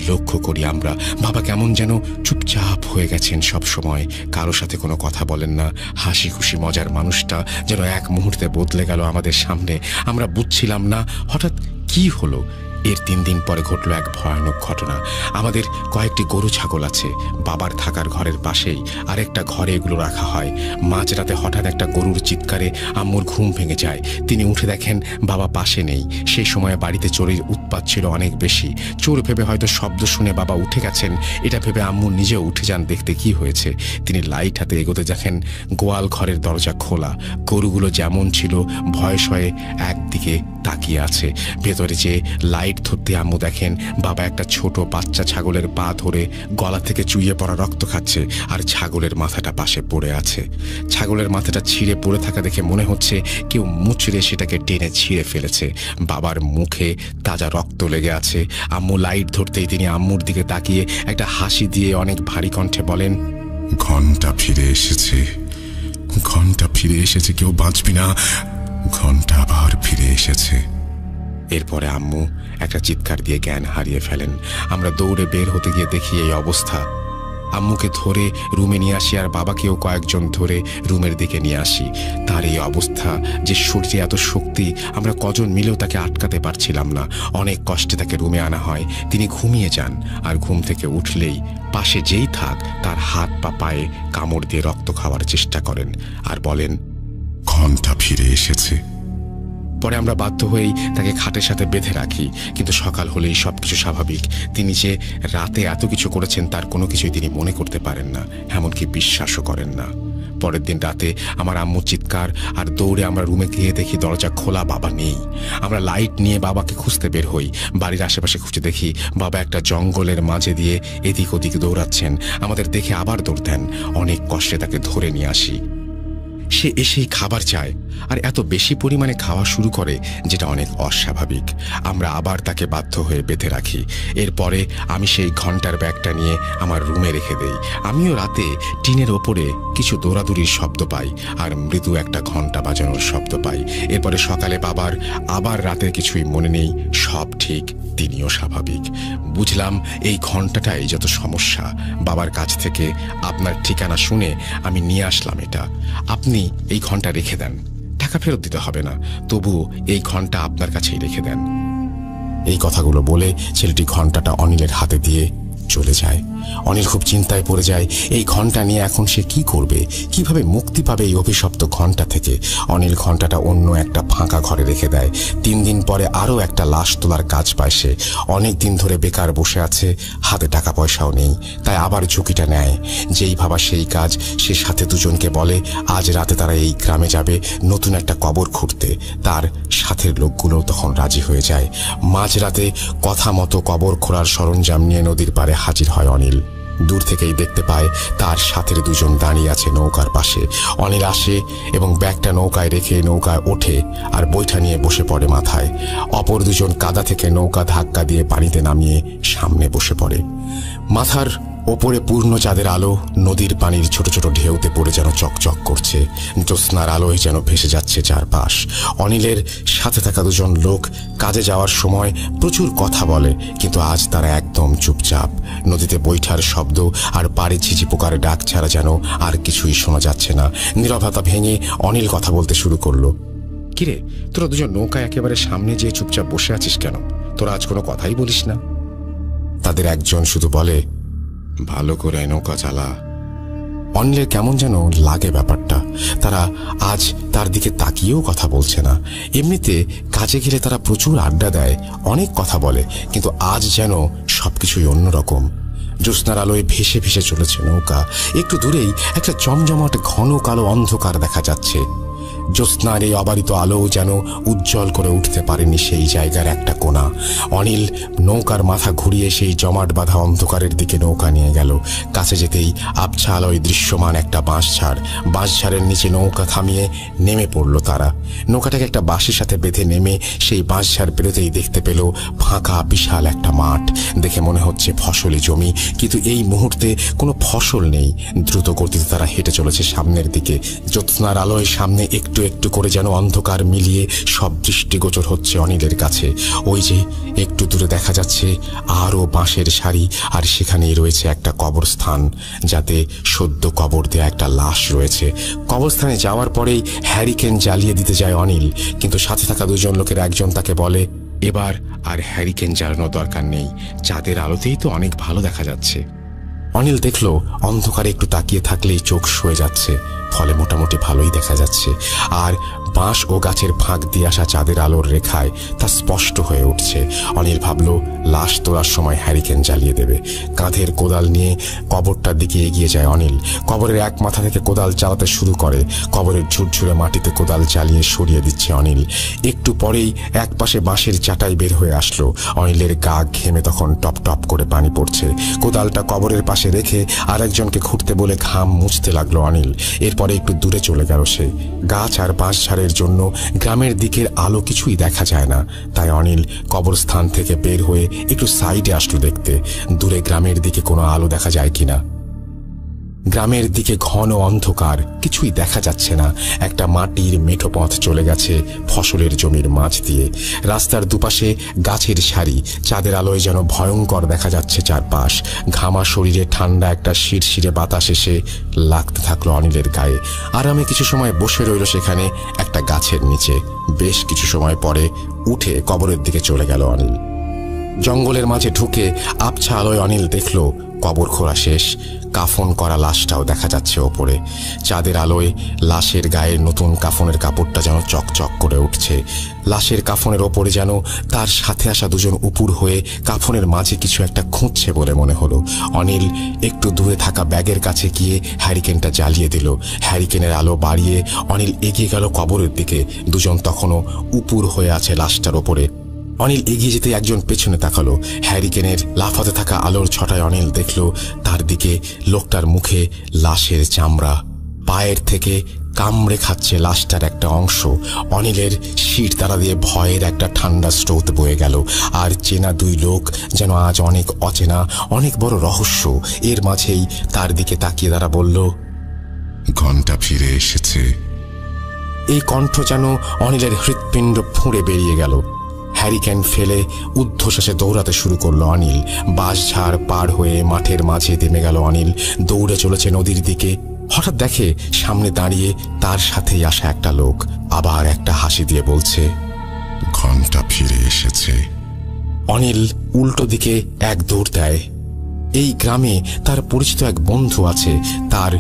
Speaker 1: লক্ষ্য করি আমরা। বাবা কেমন যেন চুপচাপ হয়ে গেছেন সব সময়, কারো সাথে কোনো কথা বলেন না। হাসি খুশি মজার মানুষটা যেন এক মুহূর্তে বদলে গেল আমাদের সামনে। আমরা বুঝছিলাম না হঠাৎ কি হলো। এর 3 দিন পরে ঘটল এক ভয়ানক ঘটনা। আমাদের কয়েকটি গরু ছাগল আছে। বাবার থাকার ঘরের পাশেই আরেকটা ঘরে এগুলো রাখা হয়। মাঝরাতে হঠাৎ একটা গরুর চিৎকারে আম্মুর ঘুম ভেঙে যায়। তিনি উঠে দেখেন বাবা পাশে নেই। সেই সময় বাড়িতে চোরের উৎপাত ছিল অনেক বেশি। চোর ভেবে হয়তো শব্দ শুনে বাবা উঠে গেছেন, এটা ভেবে আম্মু নিজেও উঠে যান দেখতে কি হয়েছে। তিনি লাইট হাতে এগোতে দেখেন গোয়াল ঘরের দরজা খোলা। গরুগুলো যেমন ছিল ভয়ে শয়ে একদিকে তাকিয়ে আছে। ভেতরে যে লাইট ধরতে আম্মু দেখেন বাবা একটা ছোট বাচ্চা ছাগলের পা ধরে গলা থেকে চুইয়ে পড়া রক্ত খাচ্ছে, আর ছাগলের মাথাটা পাশে পড়ে আছে। ছাগলের মাথাটা ছিঁড়ে পড়ে থাকা দেখে মনে হচ্ছে কেউ মুচড়ে সেটাকে টেনে ছিঁড়ে ফেলেছে। বাবার মুখে তাজা রক্ত লেগে আছে। আম্মু লাইট ধরতেই তিনি আম্মুর দিকে তাকিয়ে একটা হাসি দিয়ে অনেক ভারী কণ্ঠে বলেন,
Speaker 3: ঘণ্টা ফিরে এসেছে, ঘণ্টা ফিরে এসেছে, কেউ বাঁচবি না, ঘণ্টা আবার ফিরে এসেছে।
Speaker 1: এরপরে আম্মু একটা চিৎকার দিয়ে জ্ঞান হারিয়ে ফেলেন। আমরা দৌড়ে বের হতে গিয়ে দেখি এই অবস্থা। আম্মুকে ধরে রুমে নিয়ে আসি আর বাবাকেও কয়েকজন ধরে রুমের দিকে নিয়ে আসি। তার এই অবস্থা, যে শরীরে এত শক্তি, আমরা কজন মিলেও তাকে আটকাতে পারছিলাম না। অনেক কষ্টে তাকে রুমে আনা হয়। তিনি ঘুমিয়ে যান আর ঘুম থেকে উঠলেই পাশে যেই থাক তার হাত বা পায়ে কামড় দিয়ে রক্ত খাওয়ার চেষ্টা করেন আর বলেন,
Speaker 3: ঘন্টা ফিরে এসেছে।
Speaker 1: পরে আমরা বাধ্য হয়েই তাকে খাটের সাথে বেঁধে রাখি, কিন্তু সকাল হলেই সবকিছু স্বাভাবিক। তিনি যে রাতে এত কিছু করেছেন তার কোনো কিছুই তিনি মনে করতে পারেন না, এমনকি বিশ্বাসও করেন না। পরের দিন রাতে আমার আম্মুর চিৎকার আর দৌড়ে আমরা রুমে গিয়ে দেখি দরজা খোলা, বাবা নেই। আমরা লাইট নিয়ে বাবাকে খুঁজতে বের হই। বাড়ির আশেপাশে খুঁজে দেখি বাবা একটা জঙ্গলের মাঝে দিয়ে এদিক ওদিক দৌড়াচ্ছেন। আমাদের দেখে আবার দৌড় দেন। অনেক কষ্টে তাকে ধরে নিয়ে আসি। সে এসেই খাবার চায় আর এত বেশি পরিমাণে খাওয়া শুরু করে, যেটা অনেক অস্বাভাবিক। আমরা আবার তাকে বাধ্য হয়ে বেঁধে রাখি। এরপরে আমি সেই ঘন্টার ব্যাগটা নিয়ে আমার রুমে রেখে দেই। আমিও রাতে টিনের ওপরে কিছু দৌড়াদৌড়ির শব্দ পাই আর মৃদু একটা ঘন্টা বাজানোর শব্দ পাই। এরপরে সকালে বাবার আবার রাতের কিছুই মনে নেই, সব ঠিক, তিনিও স্বাভাবিক। বুঝলাম এই ঘন্টাটাই যত সমস্যা। বাবার কাছ থেকে আপনার ঠিকানা শুনে আমি নিয়ে আসলাম এটা। আপনি এই ঘন্টা রেখে দেন, টাকা ফেরত দিতে হবে না, তবুও এই ঘন্টা আপনার কাছেই রেখে দেন। এই কথাগুলো বলে ছেলেটি ঘন্টাটা অনিলের হাতে দিয়ে চলে যায়। অনিল খুব চিন্তায় পড়ে যায়, এই ঘন্টা নিয়ে এখন সে কি করবে, কিভাবে মুক্তি পাবে এই অভিশপ্ত ঘন্টা থেকে। অনিল ঘন্টাটা অন্য একটা ফাঁকা ঘরে রেখে দেয়। 3 দিন পরে আরও একটা লাশ তোলার কাজ পায় সে। অনেক দিন ধরে বেকার বসে আছে, হাতে টাকা পয়সাও নেই, তাই আবার ঝুঁকিটা নেয়। যেই ভাবা সেই কাজ। সে সাথে দুজনকে বলে আজ রাতে তারা এই গ্রামে যাবে নতুন একটা কবর খুঁড়তে। তার সাথের লোকগুলো তখন রাজি হয়ে যায়। মাঝরাতে কথা মতো কবর খোঁড়ার সরঞ্জাম নিয়ে নদীর পাড়ে হাজির হয় অনিল। দূর থেকেই দেখতে পায় তার সাথের দুজন দাঁড়িয়ে আছে নৌকার পাশে। অনিল আসে এবং ব্যাগটা নৌকায় রেখে নৌকায় ওঠে আর বৈঠা নিয়ে বসে পড়ে মাথায়। অপর দুজন কাদা থেকে নৌকা ধাক্কা দিয়ে পানিতে নামিয়ে সামনে বসে পড়ে। মাথার ওপরে পূর্ণ চাঁদের আলো নদীর পানির ছোট ছোট ঢেউতে পড়ে যেন চকচক করছে। জ্যোৎস্নার আলোয় যেন ভেসে যাচ্ছে চারপাশ। অনিলের সাথে থাকা দুজন লোক কাজে যাওয়ার সময় প্রচুর কথা বলে, কিন্তু আজ তারা একদম চুপচাপ। নদীতে বৈঠার শব্দ আর পাড়ে ঝিঝি পোকার ডাক ছাড়া যেন আর কিছুই শোনা যাচ্ছে না। নীরবতা ভেঙে অনিল কথা বলতে শুরু করলো। কিরে, তোরা দুজন নৌকায় একেবারে সামনে যেয়ে চুপচাপ বসে আছিস কেন? তোরা আজ কোনো কথাই বলিস না? তাদের একজন শুধু বলে, ভালো করে নৌকা চালা। অনিলের কেমন যেন লাগে ব্যাপারটা। তারা আজ তার দিকে তাকিয়েও কথা বলছে না। এমনিতে কাজে গেলে তারা প্রচুর আড্ডা দেয়, অনেক কথা বলে, কিন্তু আজ যেন সবকিছুই অন্যরকম। জ্যোৎস্নার আলোয় ভেসে ভেসে চলেছে নৌকা। একটু দূরেই একটা জমজমাট ঘন কালো অন্ধকার দেখা যাচ্ছে। জ্যোৎস্নার এই অবারিত আলো যেন উজ্জ্বল করে উঠতে পারেনি সেই জায়গার একটা কোণা। অনিল নৌকার মাথা ঘুরিয়ে সেই জমাট বাঁধা অন্ধকারের দিকে নৌকা নিয়ে গেল। কাছে যেতেই আবছা আলোয় দৃশ্যমান একটা বাঁশঝাড়। বাঁশঝাড়ের নিচে নৌকা থামিয়ে নেমে পড়ল তারা। নৌকাটাকে একটা বাঁশের সাথে বেঁধে নেমে সেই বাঁশঝাড় পেরোতেই দেখতে পেল ফাঁকা বিশাল একটা মাঠ। দেখে মনে হচ্ছে ফসলি জমি, কিন্তু এই মুহূর্তে কোনো ফসল নেই। দ্রুত গতিতে তারা হেঁটে চলেছে সামনের দিকে। জ্যোৎস্নার আলোয় সামনে একটু একটু করে যেন অন্ধকার মিলিয়ে সব দৃষ্টিগোচর হচ্ছে অনিলের কাছে। ওই যে একটু দূরে দেখা যাচ্ছে আরও বাঁশের সারি, আর সেখানেই রয়েছে একটা কবরস্থান, যাতে সদ্য কবর দেয়া একটা লাশ রয়েছে। কবরস্থানে যাওয়ার পরেই হ্যারিকেন জ্বালিয়ে দিতে যায় অনিল, কিন্তু সাথে থাকা দুজন লোকের একজন তাকে বলে, এবার আর হ্যারিকেন জ্বালানোর দরকার নেই, চাঁদের আলোতেই তো অনেক ভালো দেখা যাচ্ছে। অনিল দেখল অন্ধকারে একটু তাকিয়ে থাকলেই চোখ সয়ে যাচ্ছে, ফলে মোটামুটি ভালোই দেখা যাচ্ছে। আর বাঁশ ও গাছের ফাঁক দিয়ে আসা চাঁদের আলোর রেখায় তা স্পষ্ট হয়ে উঠছে। অনিল ভাবল লাশ তোলার সময় হ্যারিকেন জ্বালিয়ে দেবে। কাঁধের কোদাল নিয়ে কবরটার দিকে এগিয়ে যায় অনিল। কবরের এক মাথা থেকে কোদাল চালাতে শুরু করে। কবরের ঝুরঝুরে মাটিতে কোদাল চালিয়ে সরিয়ে দিচ্ছে অনিল। একটু পরেই এক পাশে বাঁশের চাটাই বের হয়ে আসলো। অনিলের গা ঘেমে তখন টপ টপ করে পানি পড়ছে। কোদালটা কবরের পাশে রেখে আরেকজনকে খুঁড়তে বলে ঘাম মুছতে লাগলো অনিল। এরপরে একটু দূরে চলে গেল সে। গাছ আর বাঁশঝাড়ের জন্য গ্রামের দিকের আলো কিছুই দেখা যায় না, তাই অনিল কবরস্থান থেকে বের হয়ে একটু সাইডে আসলো দেখতে দূরে গ্রামের দিকে কোনো আলো দেখা যায় কিনা। গ্রামের দিকে ঘন অন্ধকার, কিছুই দেখা যাচ্ছে না। একটা মাটির মেঠো পথ চলে গেছে ফসলের জমির মাঝ দিয়ে। রাস্তার দুপাশে গাছের সারি, চাঁদের আলোয় যেন ভয়ঙ্কর দেখা যাচ্ছে চারপাশ। ঘামা শরীরে ঠান্ডা একটা শিরশিরে বাতাস এসে লাগতে থাকলো অনিলের গায়ে। আরামে কিছু সময় বসে রইল সেখানে একটা গাছের নিচে। বেশ কিছু সময় পরে উঠে কবরের দিকে চলে গেল অনিল। জঙ্গলের মাঝে ঢুকে আবছা আলোয় অনিল দেখল কবর খোঁড়া শেষ। কাফন করা লাশটাও দেখা যাচ্ছে ওপরে। চাঁদের আলোয় লাশের গায়ের নতুন কাফনের কাপড়টা যেন চকচক করে উঠছে। লাশের কাফনের ওপরে যেন তার সাথে আসা দুজন উপুর হয়ে কাফনের মাঝে কিছু একটা খুঁজছে বলে মনে হলো। অনিল একটু দূরে থাকা ব্যাগের কাছে গিয়ে হ্যারিকেনটা জ্বালিয়ে দিল। হ্যারিকেনের আলো বাড়িয়ে অনিল এগিয়ে গেল কবরের দিকে। দুজন তখনও উপুর হয়ে আছে লাশটার ওপরে। অনিল এগিয়ে যেতে একজন পেছনে তাকালো। হ্যারিকেনের লাফাতে থাকা আলোর ছটায় অনিল দেখল তার দিকে লোকটার মুখে লাশের চামড়া। পায়ের থেকে কামড়ে খাচ্ছে লাশটার একটা অংশ। অনিলের শির তারা দিয়ে ভয়ের একটা ঠান্ডা স্রোত বয়ে গেল। আর চেনা দুই লোক যেন আজ অনেক অচেনা, অনেক বড় রহস্য। এর মাঝেই তার দিকে তাকিয়ে তারা বলল,
Speaker 3: ঘন্টা ফিরে এসেছে।
Speaker 1: এই কণ্ঠ যেন অনিলের হৃৎপিণ্ড ফুঁড়ে বেরিয়ে গেল। হ্যারিকেন ফেলে ঊর্ধ্বশ্বাসে দৌড়াতে শুরু করলো অনিল। বাঁশঝাড় পার হয়ে মাঠের মাঝে নেমে গেল অনিল। দৌড়ে চলেছে নদীর দিকে। হঠাৎ দেখে সামনে দাঁড়িয়ে তার সাথেই আসা একটা লোক। আবার একটা হাসি দিয়ে বলছে,
Speaker 3: ঘন্টা ফিরে এসেছে।
Speaker 1: অনিল উল্টো দিকে এক দৌড় দেয়। এই গ্রামে তার পরিচিত এক বন্ধু আছে, তার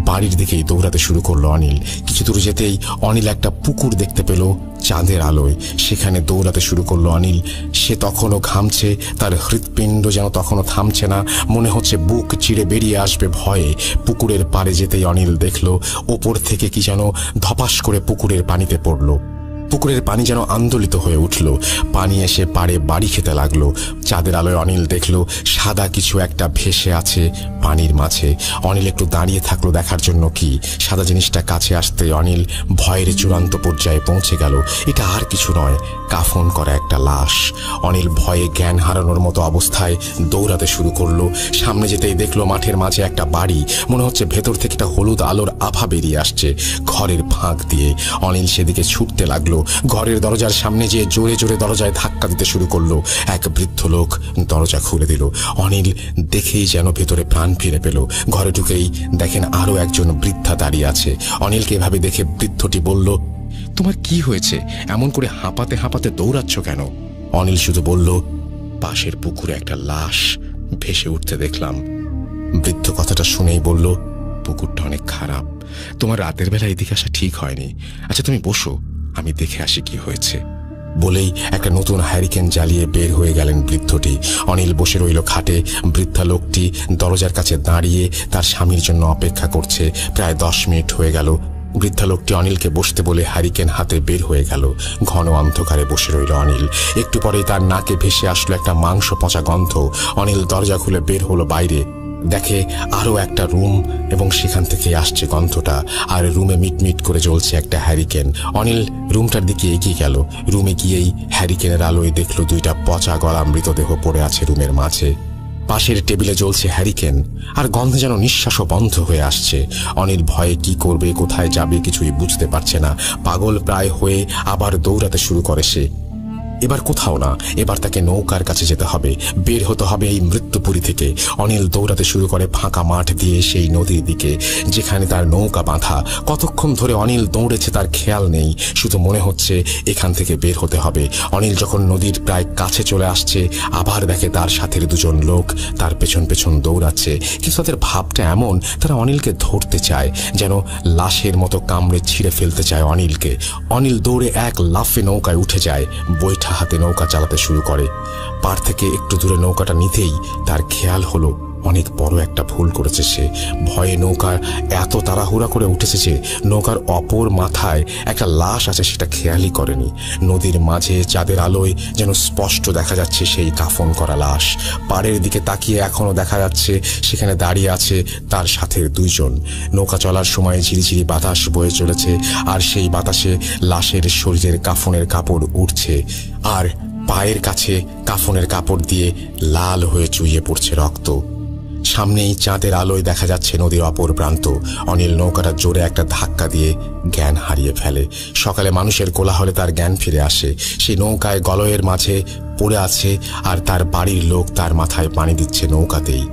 Speaker 1: বাড়ির দিকেই দৌড়াতে শুরু করলো অনিল। কিছু দূর যেতেই অনিল একটা পুকুর দেখতে পেল চাঁদের আলোয়। সেখানে দৌড়াতে শুরু করলো অনিল। সে তখনও ঘামছে, তার হৃৎপিণ্ড যেন তখনও থামছে না। মনে হচ্ছে বুক চিরে বেরিয়ে আসবে ভয়ে। পুকুরের পাড়ে যেতেই অনিল দেখল ওপর থেকে কি যেন ধপাস করে পুকুরের পানিতে পড়ল। পুকুরের পানি যেন আন্দোলিত হয়ে উঠল। পানি এসে পাড়ে বাড়ি খেতে লাগলো। চাঁদের আলোয় অনিল দেখল সাদা কিছু একটা ভেসে আছে পানির মাঝে। অনিল একটু দাঁড়িয়ে থাকলো দেখার জন্য কি সাদা জিনিসটা কাছে আসতে অনিল ভয়ের চূড়ান্ত পর্যায়ে পৌঁছে গেল। এটা আর কিছু নয়, কাফন করা একটা লাশ। অনিল ভয়ে জ্ঞান হারানোর মতো অবস্থায় দৌড়াতে শুরু করলো। সামনে যেতেই দেখলো মাঠের মাঝে একটা বাড়ি। মনে হচ্ছে ভেতর থেকে একটা হলুদ আলোর আভা বেরিয়ে আসছে ঘরের ফাঁক দিয়ে। অনিল সেদিকে ছুটতে লাগলো। ঘরের দরজার সামনে যেয়ে জোরে জোরে দরজায় ধাক্কা দিতে শুরু করলো। এক বৃদ্ধ লোক দরজা খুলে দিল। অনিল দেখেই যেন ভেতরে প্রাণ ফিরে পেল। ঘরে ঢুকেই দেখেন আরো একজন বৃদ্ধা দাঁড়িয়ে আছে। অনিলকে এভাবে দেখে বৃদ্ধটি বলল, তোমার কি হয়েছে? এমন করে হাঁপাতে হাঁপাতে দৌড়াচ্ছ কেন? অনিল শুধু বলল, পাশের পুকুরে একটা লাশ ভেসে উঠতে দেখলাম। বৃদ্ধ কথাটা শুনেই বলল, পুকুরটা অনেক খারাপ, তোমার রাতের বেলা এদিকে আসা ঠিক হয়নি। আচ্ছা তুমি বসো, আমি দেখে আসি কি হয়েছে। বলেই একটা নতুন হ্যারিকেন জ্বালিয়ে বের হয়ে গেলেন বৃদ্ধটি। অনিল বসে রইল খাটে। বৃদ্ধা লোকটি দরজার কাছে দাঁড়িয়ে তার স্বামীর জন্য অপেক্ষা করছে। প্রায় 10 মিনিট হয়ে গেল। বৃদ্ধা লোকটি অনিলকে বসতে বলে হ্যারিকেন হাতে বের হয়ে গেল। ঘন অন্ধকারে বসে রইল অনিল। একটু পরেই তার নাকে ভেসে আসলো একটা মাংস পচা গন্ধ। অনিল দরজা খুলে বের হলো বাইরে। দেখে আরো একটা রুম এবং সেখান থেকে আসছে গন্ধটা। আর রুমে মিটমিট করে জ্বলছে একটা হ্যারিকেন। অনিল রুমটার দিকে এগিয়ে গেল। রুমে গিয়েই হ্যারিকেনের আলোয় দেখলো 2টা পচা গলা মৃতদেহ পড়ে আছে রুমের মাঝে। পাশের টেবিলে জ্বলছে হ্যারিকেন, আর গন্ধে যেন নিঃশ্বাসও বন্ধ হয়ে আসছে। অনিল ভয়ে কি করবে, কোথায় যাবে কিছুই বুঝতে পারছে না। পাগল প্রায় হয়ে আবার দৌড়াতে শুরু করে সে। এবার কোথাও না, এবার তাকে নৌকার কাছে যেতে হবে, বের হতে হবে এই মৃত্যুপুরী থেকে। অনিল দৌড়াতে শুরু করে ফাঁকা মাঠ দিয়ে সেই নদীর দিকে যেখানে তার নৌকা বাঁধা। কতক্ষণ ধরে অনিল দৌড়েছে তার খেয়াল নেই, শুধু মনে হচ্ছে এখান থেকে বের হতে হবে। অনিল যখন নদীর প্রায় কাছে চলে আসছে, আবার দেখে তার সাথের 2জন লোক তার পেছন পেছন দৌড়াচ্ছে। কিন্তু তাদের ভাবটা এমন, তারা অনিলকে ধরতে চায়, যেন লাশের মতো কামড়ে ছিঁড়ে ফেলতে চায় অনিলকে। অনিল দৌড়ে এক লাফে নৌকায় উঠে যায়। বৈঠা হাতে নৌকা চালাতে শুরু করে। পার থেকে একটু দূরে নৌকাটা নিতেই তার খেয়াল হলো অনেক বড় একটা ভুল করেছে সে। ভয়ে নৌকার এত তাড়াহুড়া করে উঠেছে যে নৌকার অপর মাথায় একটা লাশ আছে সেটা খেয়ালই করেনি। নদীর মাঝে চাঁদের আলোয় যেন স্পষ্ট দেখা যাচ্ছে সেই কাফন করা লাশ। পাড়ের দিকে তাকিয়ে এখনো দেখা যাচ্ছে সেখানে দাঁড়িয়ে আছে তার সাথে 2জন। নৌকা চলার সময় ঝিরিঝিরি বাতাস বয়ে চলেছে, আর সেই বাতাসে লাশের শরীরের কাফনের কাপড় উঠছে, আর পায়ের কাছে কাফনের কাপড় দিয়ে লাল হয়ে চুইয়ে পড়ছে রক্ত। সামনেই চাঁদের আলোয় দেখা যাচ্ছে নদীর অপর প্রান্ত। অনিল নৌকাটা জোরে একটা ধাক্কা দিয়ে জ্ঞান হারিয়ে ফেলে। সকালে মানুষের কোলাহলে তার জ্ঞান ফিরে আসে। সেই নৌকায় গলয়ের মাঝে পড়ে আছে, আর তার বাড়ির লোক তার মাথায় পানি দিচ্ছে নৌকাতেই।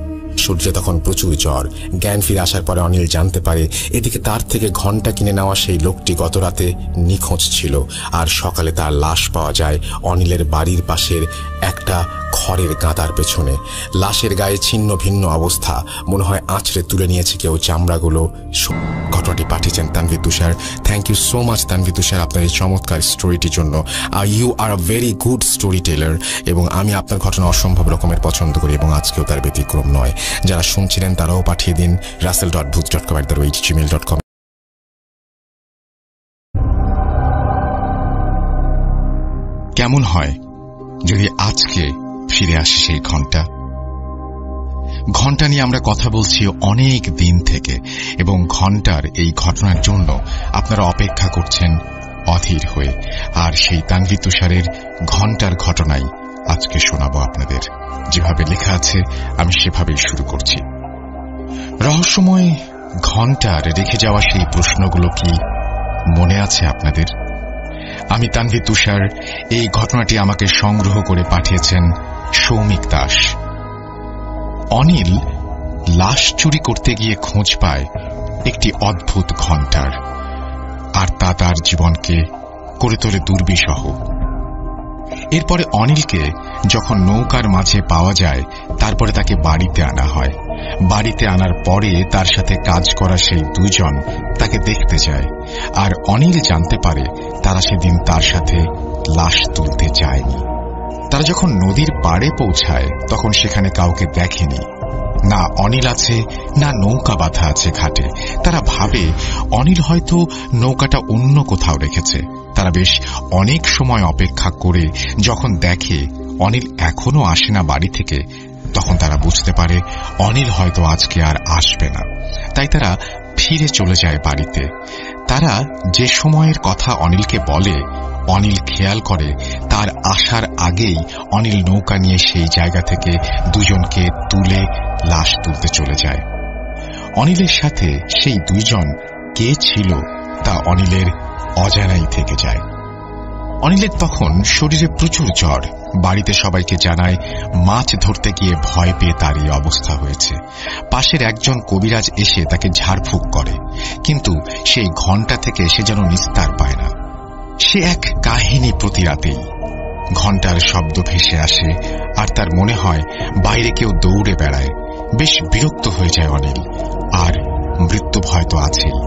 Speaker 1: সূর্যে তখন প্রচুর জ্বর। জ্ঞান ফিরে আসার পরে অনিল জানতে পারে এদিকে তার থেকে ঘণ্টা কিনে নেওয়া সেই লোকটি গত রাতে নিখোঁজ ছিল, আর সকালে তার লাশ পাওয়া যায় অনিলের বাড়ির পাশের একটা খড়ের গাদার পেছনে। লাশের গায়ে ছিন্ন ভিন্ন অবস্থা, মনে হয় আঁচড়ে তুলে নিয়েছে কেউ চামড়াগুলো। ঘটনাটি পাঠিয়েছেন Tanvir Tushar. Thank you so much Tanvir Tushar আপনার এই চমৎকার স্টোরিটির জন্য। You are a very good storyteller, এবং আমি আপনার ঘটনা অসম্ভব রকমের পছন্দ করি, এবং আজকেও তার ব্যতিক্রম নয়। যারা শুনছিলেন তারাও পাঠিয়ে দিন russell.booth.com@gmail.com।
Speaker 3: কেমন হয় যদি আজকে ফিরে আসে সেই ঘন্টা নিয়ে আমরা কথা বলছি অনেক দিন থেকে, এবং ঘন্টার এই ঘটনার জন্য আপনারা অপেক্ষা করছেন অধীর হয়ে। আর সেই তানভীর তুষারের ঘন্টার ঘটনাই আজকে শোনাবো আপনাদের। যেভাবে লেখা আছে আমি সেভাবেই শুরু করছি। রহস্যময় ঘন্টার রেখে যাওয়া সেই প্রশ্নগুলো কি মনে আছে আপনাদের? আমি তানভীর তুষার। এই ঘটনাটি আমাকে সংগ্রহ করে পাঠিয়েছেন সৌমিক দাস। অনিল লাশ চুরি করতে গিয়ে খোঁজ পায় একটি অদ্ভুত ঘন্টার, আর তা তার জীবনকে করে তোলে দুর্বিষহ। এরপরে অনিলকে যখন নৌকার মাঝে পাওয়া যায়, তারপরে তাকে বাড়িতে আনা হয়। বাড়িতে আনার পরে তার সাথে কাজ করা সেই দুইজন তাকে দেখতে যায়, আর অনিল জানতে পারে তারা সেদিন তার সাথে লাশ তুলতে যায়নি। তারা যখন নদীর পাড়ে পৌঁছায় তখন সেখানে কাউকে দেখেনি, না অনিল আছে না নৌকা বাঁধা আছে ঘাটে। তারা ভাবে অনিল হয়তো নৌকাটা অন্য কোথাও রেখেছে। তারা বেশ অনেক সময় অপেক্ষা করে যখন দেখে অনিল এখনো আসে না বাড়ি থেকে, তখন তারা বুঝতে পারে অনিল হয়তো আজকে আর আসবে না। তাই তারা ফিরে চলে যায় বাড়িতে। তারা যে সময়ের কথা অনিলকে বলে, অনিল খেয়াল করে তার আসার আগেই অনিল নৌকা নিয়ে সেই জায়গা থেকে দুজনকে তুলে লাশ তুলতে চলে যায়। অনিলের সাথে সেই দুইজন কে ছিল তা অনিলের অজানাই থেকে যায়। অনিলের তখন শরীরে প্রচুর জ্বর। বাড়িতে সবাইকে জানায় মাছ ধরতে গিয়ে ভয় পেয়ে তার এই অবস্থা হয়েছে। পাশের একজন কবিরাজ এসে তাকে ঝাড়ফুঁক করে, কিন্তু সেই ঘণ্টা থেকে সে যেন নিস্তার পায় না। সে এক কাহিনী প্রতি রাতেই। ঘণ্টার শব্দ ভেসে আসে, আর তার মনে হয় বাইরে কেউ দৌড়ে বেড়ায়। বেশ বিরক্ত হয়ে যায় অনিল। আর মৃত্যু ভয় তো আছেই।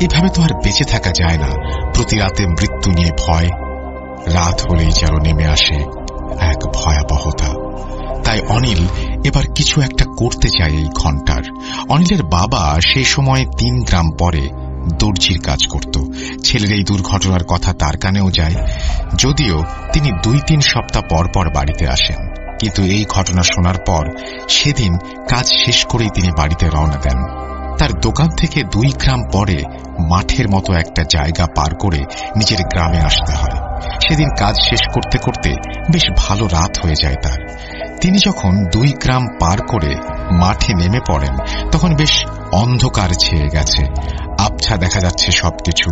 Speaker 3: এভাবে তো আর বেঁচে থাকা যায় না। প্রতি রাতে মৃত্যু নিয়ে ভয়। রাত হলেই যেন নেমে আসে এক ভয়াবহতা। তাই অনিল এবার কিছু একটা করতে চায় এই ঘণ্টার। অনিলের বাবা সেই সময় 3 গ্রাম পরে দর্জির কাজ করত। ছেলের এই দুর্ঘটনার কথা তার কানেও যায়, যদিও তিনি 2-3 সপ্তাহ পর পর বাড়িতে আসেন। কিন্তু এই ঘটনা শোনার পর সেদিন কাজ শেষ করেই তিনি বাড়িতে রওনা দেন। তার দোকান থেকে 2 গ্রাম পরে মাঠের মতো একটা জায়গা পার করে নিজের গ্রামে আসতে হয়। সেদিন কাজ শেষ করতে করতে বেশ ভালো রাত হয়ে যায় তার। তিনি যখন 2 গ্রাম পার করে মাঠে নেমে পড়েন, তখন বেশ অন্ধকার ছেয়ে গেছে। আবছা দেখা যাচ্ছে সবকিছু।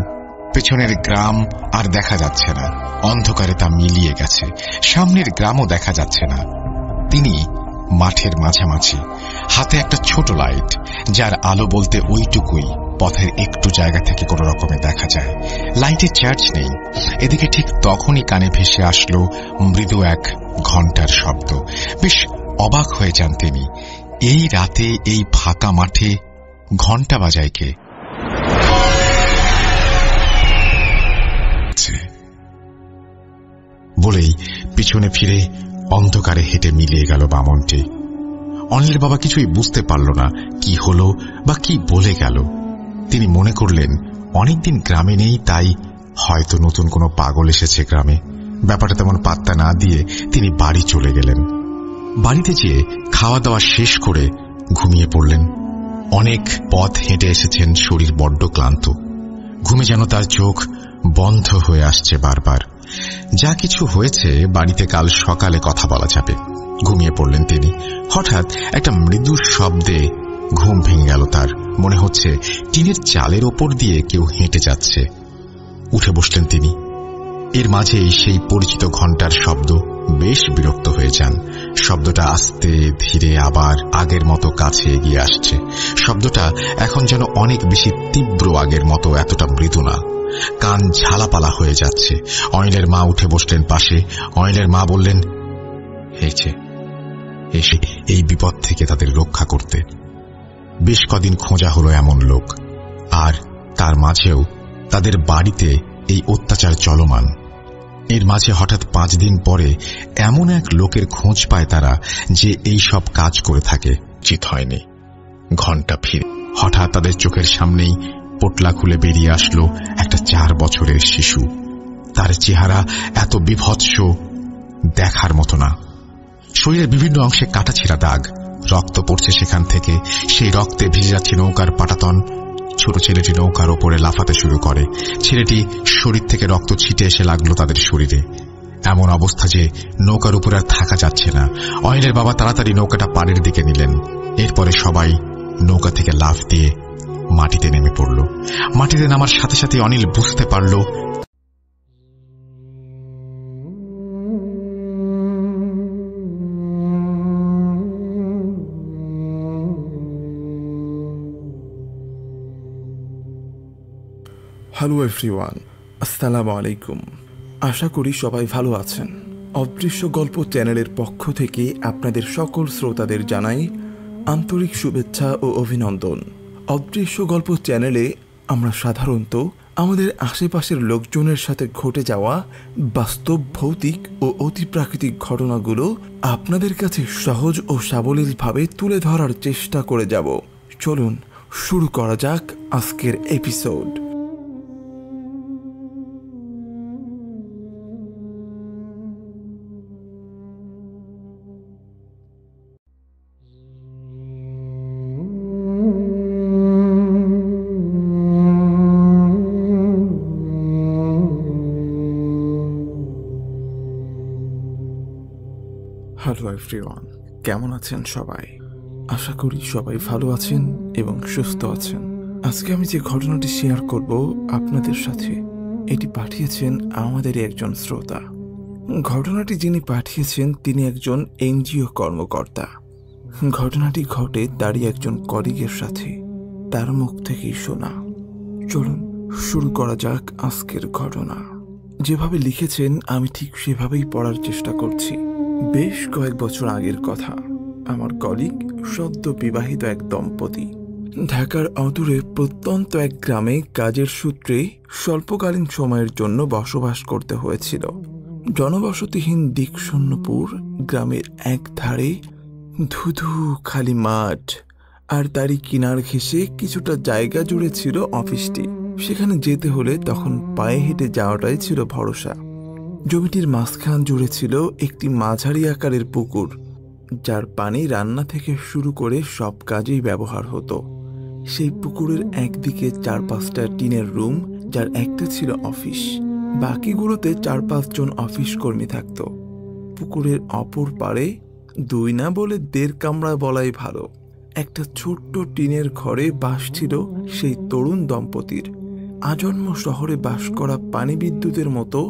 Speaker 3: পেছনের গ্রাম আর দেখা যাচ্ছে না, অন্ধকারে তা মিলিয়ে গেছে। সামনের গ্রামও দেখা যাচ্ছে না। তিনি মাঠের মাঝামাঝি, হাতে একটা ছোট লাইট, যার আলো বলতে ওইটুকুই পথের একটু জায়গা থেকে কোনো রকমে দেখা যায়। লাইটের চার্জ নেই। এদিকে ঠিক তখনই কানে ভেসে আসলো মৃদু এক ঘণ্টার শব্দ। বেশ অবাক হয়ে যান তিনি। এই রাতে এই ফাঁকা মাঠে ঘণ্টা বাজায় কে? বলেই পিছনে ফিরে অন্ধকারে হেঁটে মিলিয়ে গেল বামনটি। অনিলের বাবা কিছুই বুঝতে পারল না কি হলো বা কি বলে গেল। তিনি মনে করলেন অনেকদিন গ্রামে নেই, তাই হয়তো নতুন কোনো পাগল এসেছে গ্রামে। ব্যাপারটা তেমন পাত্তা না দিয়ে তিনি বাড়ি চলে গেলেন। বাড়িতে যেয়ে খাওয়া দাওয়া শেষ করে ঘুমিয়ে পড়লেন। অনেক পথ হেঁটে এসেছেন, শরীর বড্ড ক্লান্ত। ঘুমে যেন তার চোখ বন্ধ হয়ে আসছে বারবার। যা কিছু হয়েছে বাড়িতে কাল সকালে কথা বলা যাবে। ঘুমিয়ে পড়লেন তিনি। হঠাৎ একটা মৃদু শব্দে ঘুম ভেঙে গেল তার। মনে হচ্ছে টিনের চালের ওপর দিয়ে কেউ হেঁটে যাচ্ছে। উঠে বসলেন তিনি। এর মাঝেই সেই পরিচিত ঘণ্টার শব্দ। বেশ বিরক্ত হয়ে যান। শব্দটা আস্তে ধীরে আবার আগের মতো কাছে এগিয়ে আসছে। শব্দটা এখন যেন অনেক বেশি তীব্র, আগের মতো এতটা মৃদু না। কান ঝালাপালা হয়ে যাচ্ছে। অনিলের মা উঠে বসলেন পাশে। অনিলের মা বললেন, এসে এই বিপদ থেকে তাদের রক্ষা করতে। বেশ কদিন খোঁজা হলো এমন লোক, আর তার মাঝেও তাদের বাড়িতে এই অত্যাচার চলমান। এর মাঝে হঠাৎ 5 দিন পরে এমন এক লোকের খোঁজ পায় তারা, যে এই সব কাজ করে থাকে। চিত হয়নি। ঘণ্টা ফিরে হঠাৎ তাদের চোখের সামনেই পোটলা খুলে বেরিয়ে আসলো একটা 4 বছরের শিশু। তার চেহারা এত বিভৎস, দেখার মতো না। শরীরের বিভিন্ন অংশে কাটাছেঁড়া দাগ, রক্ত পড়ছে সেখান থেকে। সেই রক্তে ভিজে যাচ্ছে নৌকার পাটাতন। ছোট ছেলেটি নৌকার ওপরে লাফাতে শুরু করে। ছেলেটি শরীর থেকে রক্ত ছিটে এসে লাগলো তাদের শরীরে। এমন অবস্থা যে নৌকার উপরে আর থাকা যাচ্ছে না। অনিলের বাবা তাড়াতাড়ি নৌকাটা পাড়ের দিকে নিলেন। এরপরে সবাই নৌকা থেকে লাফ দিয়ে মাটিতে নেমে পড়ল। মাটিতে নামার সাথে সাথে অনিল বুঝতে পারল
Speaker 4: হ্যালো এভরিওয়ান, আসসালামু আলাইকুম। আশা করি সবাই ভালো আছেন। অদৃশ্য গল্প চ্যানেলের পক্ষ থেকে আপনাদের সকল শ্রোতাদের জানাই আন্তরিক শুভেচ্ছা ও অভিনন্দন। অদৃশ্য গল্প চ্যানেলে আমরা সাধারণত আমাদের আশেপাশের লোকজনের সাথে ঘটে যাওয়া বাস্তব, ভৌতিক ও অতিপ্রাকৃতিক ঘটনাগুলো আপনাদের কাছে সহজ ও সাবলীলভাবে তুলে ধরার চেষ্টা করে যাব। চলুন শুরু করা যাক আজকের এপিসোড। হ্যালো এভরিওয়ান, কেমন আছেন সবাই? আশা করি সবাই ভালো আছেন এবং সুস্থ আছেন। আজকে আমি যে ঘটনাটি শেয়ার করব আপনাদের সাথে, এটি পাঠিয়েছেন আমাদের একজন শ্রোতা। ঘটনাটি যিনি পাঠিয়েছেন তিনি একজন এনজিও কর্মকর্তা। ঘটনাটি ঘটে তারই একজন কলিগের সাথে। তার মুখ থেকেই শোনা। চলুন শুরু করা যাক আজকের ঘটনা। যেভাবে লিখেছেন আমি ঠিক সেভাবেই পড়ার চেষ্টা করছি। বেশ কয়েক বছর আগের কথা। আমার কলিগ সদ্য বিবাহিত এক দম্পতি ঢাকার অদূরে প্রত্যন্ত এক গ্রামে কাজের সূত্রে স্বল্পকালীন সময়ের জন্য বসবাস করতে হয়েছিল। জনবসতিহীন দিকশূন্যপুর গ্রামের এক ধারে ধুধু খালি মাঠ, আর তারই কিনার ঘেঁষে কিছুটা জায়গা জুড়ে ছিল অফিসটি। সেখানে যেতে হলে তখন পায়ে হেঁটে যাওয়াটাই ছিল ভরসা। জমিটির মাঝখান জুড়ে ছিল একটি মাঝারি আকারের পুকুর, যার পানি রান্না থেকে শুরু করে সব কাজেই ব্যবহার হতো। সেই পুকুরের একদিকে 4-5টা টিনের রুম, যার একটা ছিল অফিস। বাকিগুলোতে 4-5 জন অফিস কর্মী থাকত। পুকুরের অপর পারে 2 না বলে 1.5 কামরা বলাই ভালো একটা ছোট্ট টিনের ঘরে বাস ছিল সেই তরুণ দম্পতির। আজন্ম শহরে বাস করা পানি বিদ্যুতের মতো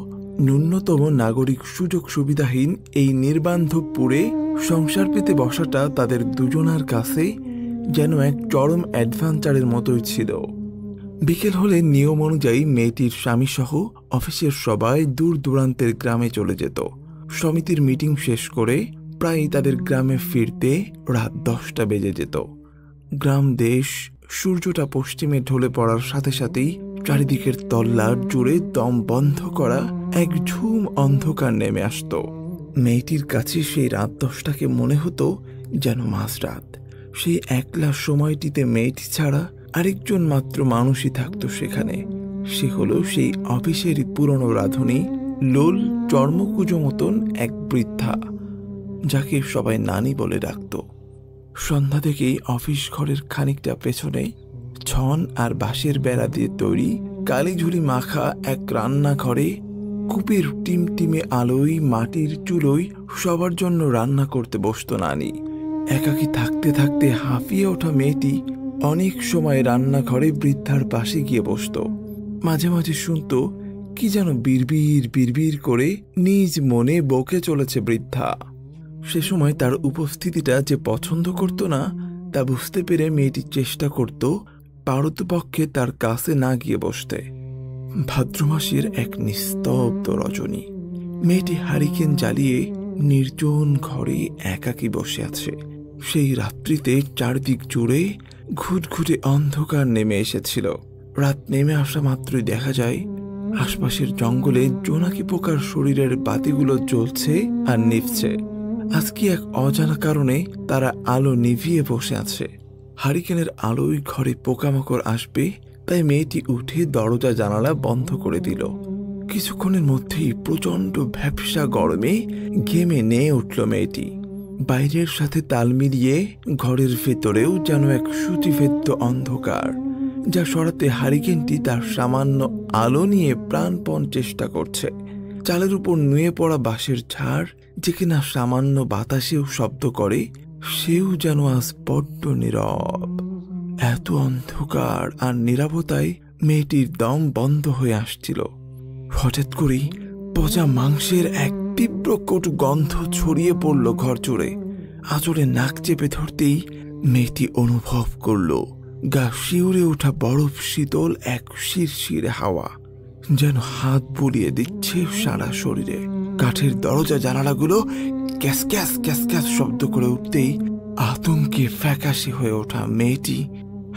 Speaker 4: ন্যূনতম নাগরিক সুযোগ সুবিধাহীন এই নির্বান্ধপুরে সংসার পেতে বসাটা তাদের দুজনার কাছে যেন এক চরম অ্যাডভেঞ্চারের মতোই ছিল। বিকেল হলে নিয়ম অনুযায়ী মেয়েটির স্বামীসহ অফিসের সবাই দূর দূরান্তের গ্রামে চলে যেত। সমিতির মিটিং শেষ করে প্রায় তাদের গ্রামে ফিরতে রাত 10টা বেজে যেত। গ্রাম দেশ সূর্যটা পশ্চিমে ঢলে পড়ার সাথে সাথেই চারিদিকের তল্লাট জুড়ে দম বন্ধ করা এক ঝুম অন্ধকার নেমে আসত। মেয়েটির কাছে সেই রাত 10টাকে মনে হতো যেন মাঝরাত। সেই একলা সময়টিতে মেয়েটি ছাড়া আরেকজন মাত্র মানুষই থাকতো সেখানে। সে হলো সেই অফিসেরই পুরনো রাঁধুনি, লোল চর্মকুজো মতন এক বৃদ্ধা, যাকে সবাই নানি বলে ডাকত। সন্ধ্যা থেকেই অফিস ঘরের খানিকটা পেছনে ছন আর বাঁশের বেড়া দিয়ে তৈরি কালিঝুলি মাখা এক রান্নাঘরে কূপের টিমটিমে আলোয় মাটির চুলোয় সবার জন্য রান্না করতে বসত নানি। একাকী থাকতে থাকতে হাঁফিয়ে ওঠা মেয়েটি অনেক সময় রান্নাঘরে বৃদ্ধার পাশে গিয়ে বসত। মাঝে মাঝে শুনত কি যেন বিড়বিড় বিড়বিড় করে নিজ মনে বকে চলেছে বৃদ্ধা। সে সময় তার উপস্থিতিটা যে পছন্দ করত না তা বুঝতে পেরে মেয়েটি চেষ্টা করত পারতপক্ষে তার কাছে না গিয়ে বসতে। ভাদ্র মাসের এক নিস্তব্ধ রজনী, মেয়েটি হারিকেন জ্বালিয়ে নির্জন ঘরে একাকী বসে আছে। সেই রাত্রিতে চারদিক জুড়ে ঘুটঘুটে অন্ধকার নেমে এসেছিল। রাত নেমে আসা মাত্রই দেখা যায় আশপাশের জঙ্গলে জোনাকি পোকার শরীরের বাতিগুলো জ্বলছে আর নিভছে। আজকে এক অজানা কারণে তারা আলো নিভিয়ে বসে আছে। হারিকেনের আলোয় ঘরে পোকামাকড় আসবে তাই মেয়েটি উঠে দরজা জানালা বন্ধ করে দিল। কিছুক্ষণের মধ্যেই প্রচন্ড ভ্যাপসা গরমে ঘেমে নিয়ে উঠল মেয়েটি। বাইরের সাথে তাল মিলিয়ে ঘরের ভেতরেও যেন এক শ্রুতিভেদ্য অন্ধকার, যা সরাতে হারিকেনটি তার সামান্য আলো নিয়ে প্রাণপণ চেষ্টা করছে। চালের উপর নুয়ে পড়া বাঁশের ঝাড় যে কিনা সামান্য বাতাসেও শব্দ করে, সেও যেন আজ বড্ড নীরব। এত অন্ধকার আর নীরবতায় মেয়েটির দম বন্ধ হয়ে আসছিল। হঠাৎ করেই পচা মাংসের এক তীব্র কটু গন্ধ ছড়িয়ে পড়ল ঘর জুড়ে। আঁচড়ে নাক চেপে ধরতেই মেয়েটি অনুভব করল গা শিউরে ওঠা বরফ শীতল এক শিরশির হাওয়া যেন হাত বুলিয়ে দিচ্ছে সারা শরীরে। কাঠের দরজা জানালাগুলো ক্যাস ক্যাস ক্যাস ক্যাস শব্দ করে উঠতেই আতঙ্কে ফ্যাকাশে হয়ে ওঠা মেয়েটি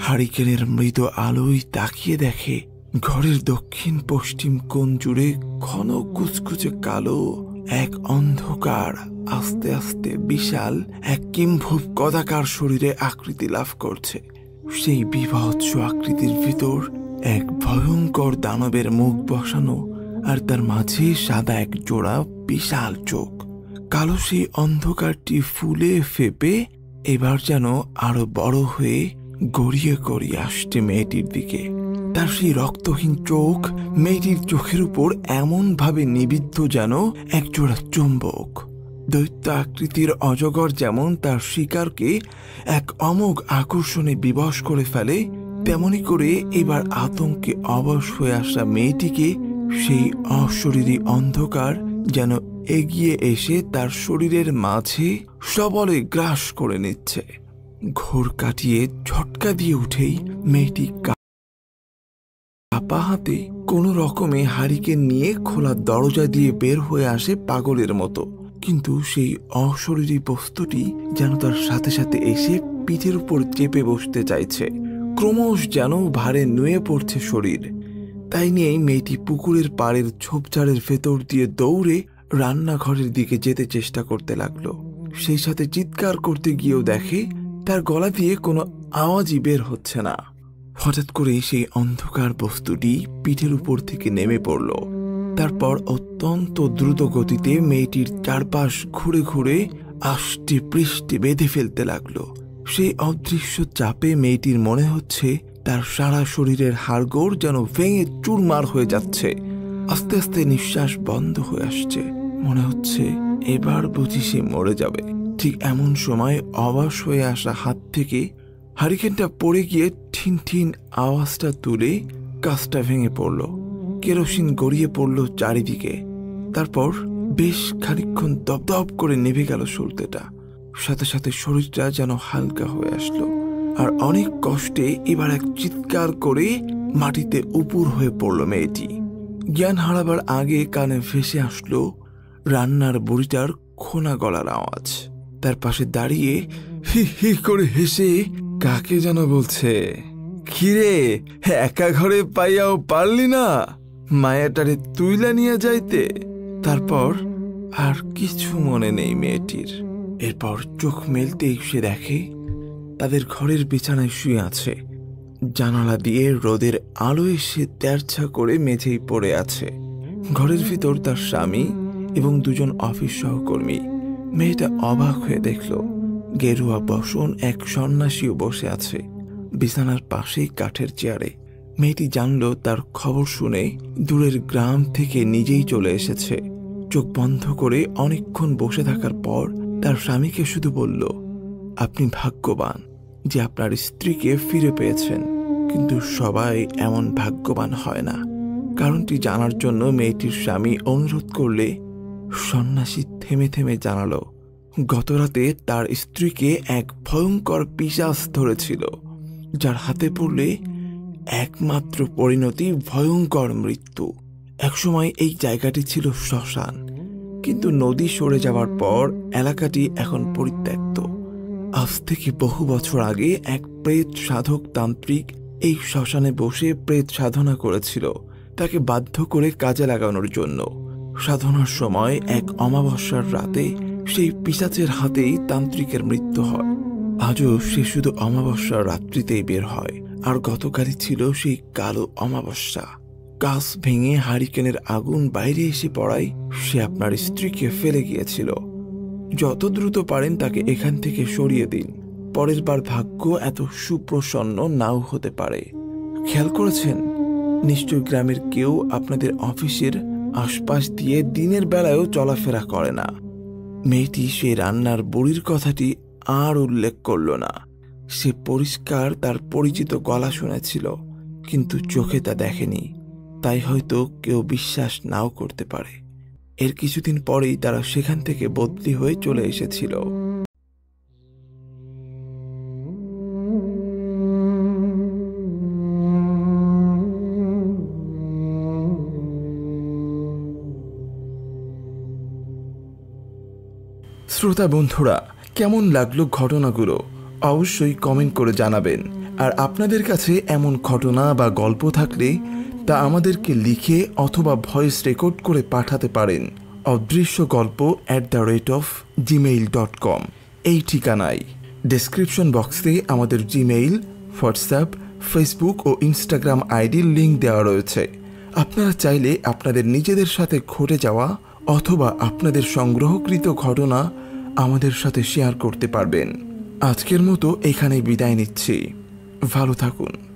Speaker 4: হারিকেনের মৃত আলোয় তাকিয়ে দেখে ঘরের দক্ষিণ পশ্চিম কোণ জুড়ে ঘন কুচকুচে কালো এক অন্ধকার আস্তে আস্তে বিশাল এক কিম্ভূত কদাকার শরীরে আকৃতি লাভ করছে। সেই বিভৎস আকৃতির ভিতর এক ভয়ঙ্কর দানবের মুখ বসানো, আর তার মাঝে সাদা এক জোড়া বিশাল চোখ। কালো সেই অন্ধকারটি ফুলে ফেপে এবার যেন আরো বড় হয়ে গড়িয়ে গড়িয়ে আসছে মেয়েটির দিকে। তার সেই রক্তহীন চোখ মেয়েটির চোখের উপর এমন ভাবে নিবিদ্ধ যেন একজোড়া চুম্বক। দৈত্য আকৃতির অজগর যেমন তার শিকারকে এক অমোঘ আকর্ষণে বিবশ করে ফেলে, তেমনি করে এবার আতঙ্কে অবশ হয়ে আসা মেয়েটিকে সেই অশরীরী অন্ধকার যেন এগিয়ে এসে তার শরীরের মাঝে সবলে গ্রাস করে নিচ্ছে। ঘোর কাটিয়ে ঝটকা দিয়ে উঠেই মেয়েটি কাপা হাতে কোনো রকমে হারিকেন নিয়ে খোলা দরজা দিয়ে বের হয়ে আসে পাগলের মতো। কিন্তু সেই অশরীরী বস্তুটি যেন তার সাথে সাথে এসে পিঠের উপর চেপে বসতে চাইছে। ক্রমশ যেন ভারে নুয়ে পড়ছে শরীর। তাই নিয়েই মেয়েটি পুকুরের পাড়ের ঝোপঝাড়ের ভেতর দিয়ে দৌড়ে রান্নাঘরের দিকে যেতে চেষ্টা করতে লাগলো। সেই সাথে চিৎকার করতে গিয়েও দেখে তার গলা দিয়ে কোনো আওয়াজই বের হচ্ছে না। হঠাৎ করে সেই অন্ধকার বস্তুটি পিঠের উপর থেকে নেমে পড়ল। তারপর অত্যন্ত দ্রুত গতিতে মেয়েটির চারপাশ ঘুরে ঘুরে আষ্টে পৃষ্ঠে বেঁধে ফেলতে লাগলো। সেই অদৃশ্য চাপে মেয়েটির মনে হচ্ছে তার সারা শরীরের হাড়গোড় যেন ভেঙে চুরমার হয়ে যাচ্ছে। আস্তে আস্তে নিঃশ্বাস বন্ধ হয়ে আসছে। মনে হচ্ছে এবার বুঝি সে মরে যাবে। ঠিক এমন সময় অবাস হয়ে আসা হাত থেকে হারিকেনটা পড়ে গিয়ে ঠিন ঠিন আওয়াজটা তুলে কাঁচটা ভেঙে পড়ল। কেরোসিন গড়িয়ে পড়ল চারিদিকে। তারপর বেশ খানিকক্ষণ দপদপ করে নেভে গেল সলতেটা। সাথে সাথে শরীরটা যেন হালকা হয়ে আসলো, আর অনেক কষ্টে এবার এক চিৎকার করে মাটিতে উপুর হয়ে পড়ল মেয়েটি। জ্ঞান হারাবার আগে কানে ভেসে আসলো রান্নার বুড়িটার খোনা গলার আওয়াজ। তার পাশে দাঁড়িয়ে হি হি করে হেসে কাকে যেন বলছে, কিরে একা ঘরে পাইয়াও পারলি না, মায়াটারে তুইলা নিয়ে যাইতে। তারপর আর কিছু মনে নেই মেয়েটির। এরপর চোখ মেলতেই সে দেখে তাদের ঘরের বিছানায় শুয়ে আছে। জানালা দিয়ে রোদের আলো এসে তেরছা করে মেঝেই পড়ে আছে। ঘরের ভিতর তার স্বামী এবং দুজন অফিস সহকর্মী। মেয়েটা অবাক হয়ে দেখল গেরুয়া বসন এক সন্ন্যাসীও বসে আছে বিছানার পাশেই কাঠের চেয়ারে। মেয়েটি জানল তার খবর শুনে দূরের গ্রাম থেকে নিজেই চলে এসেছে। চোখ বন্ধ করে অনেকক্ষণ বসে থাকার পর তার স্বামীকে শুধু বলল, আপনি ভাগ্যবান যে আপনার স্ত্রীকে ফিরে পেয়েছেন, কিন্তু সবাই এমন ভাগ্যবান হয় না। কারণটি জানার জন্য মেয়েটির স্বামী অনুরোধ করলে সন্ন্যাসী থেমে থেমে জানালো, গতরাতে তার স্ত্রীকে এক ভয়ঙ্কর পিশাচ ধরেছিল, যার হাতে পড়লে একমাত্র পরিণতি ভয়ঙ্কর মৃত্যু। একসময় এই জায়গাটি ছিল শ্মশান, কিন্তু নদী সরে যাওয়ার পর এলাকাটি এখন পরিত্যক্ত। আজ থেকে বহু বছর আগে এক প্রেত সাধক তান্ত্রিক এই শ্মশানে বসে প্রেত সাধনা করেছিল, তাকে বাধ্য করে কাজে লাগানোর জন্য। সাধনার সময় এক অমাবস্যার রাতে সেই পিশাচের হাতেই তান্ত্রিকের মৃত্যু হয়। আজও সে শুধু অমাবস্যার রাত্রিতেই বের হয়, আর গতকালই ছিল সেই কালো অমাবস্যা। কাঁচ ভেঙে হারিকেনের আগুন বাইরে এসে পড়ায় সে আপনার স্ত্রীকে ফেলে গিয়েছিল। যত দ্রুত পারেন তাকে এখান থেকে সরিয়ে দিন, পরের বার ভাগ্য এত সুপ্রসন্ন নাও হতে পারে। খেয়াল করেছেন, নিশ্চয় গ্রামের কেউ আপনাদের অফিসের আশপাশ দিয়ে দিনের বেলায়ও চলাফেরা করে না। মেয়েটি সেই রান্নার বুড়ির কথাটি আর উল্লেখ করল না। সে পরিষ্কার তার পরিচিত গলা শুনেছিল, কিন্তু চোখে তা দেখেনি, তাই হয়তো কেউ বিশ্বাস নাও করতে পারে। এর কিছুদিন পরেই তারা সেখান থেকে বদলি হয়ে চলে এসেছিল। শ্রোতা বন্ধুরা, কেমন লাগলো ঘটনাগুলো অবশ্যই কমেন্ট করে জানাবেন। আর আপনাদের কাছে এমন ঘটনা বা গল্প থাকলে তা আমাদেরকে লিখে অথবা ভয়েস রেকর্ড করে পাঠাতে পারেন odrishogolpo@gmail.com এই ঠিকানায়। ডেসক্রিপশন বক্সে আমাদের জিমেইল, হোয়াটসঅ্যাপ, ফেসবুক ও ইনস্টাগ্রাম আইডির লিঙ্ক দেওয়া রয়েছে। আপনারা চাইলে আপনাদের নিজেদের সাথে ঘটে যাওয়া অথবা আপনাদের সংগ্রহকৃত ঘটনা আমাদের সাথে শেয়ার করতে পারবেন। আজকের মতো এখানেই বিদায় নিচ্ছি। ভালো থাকুন।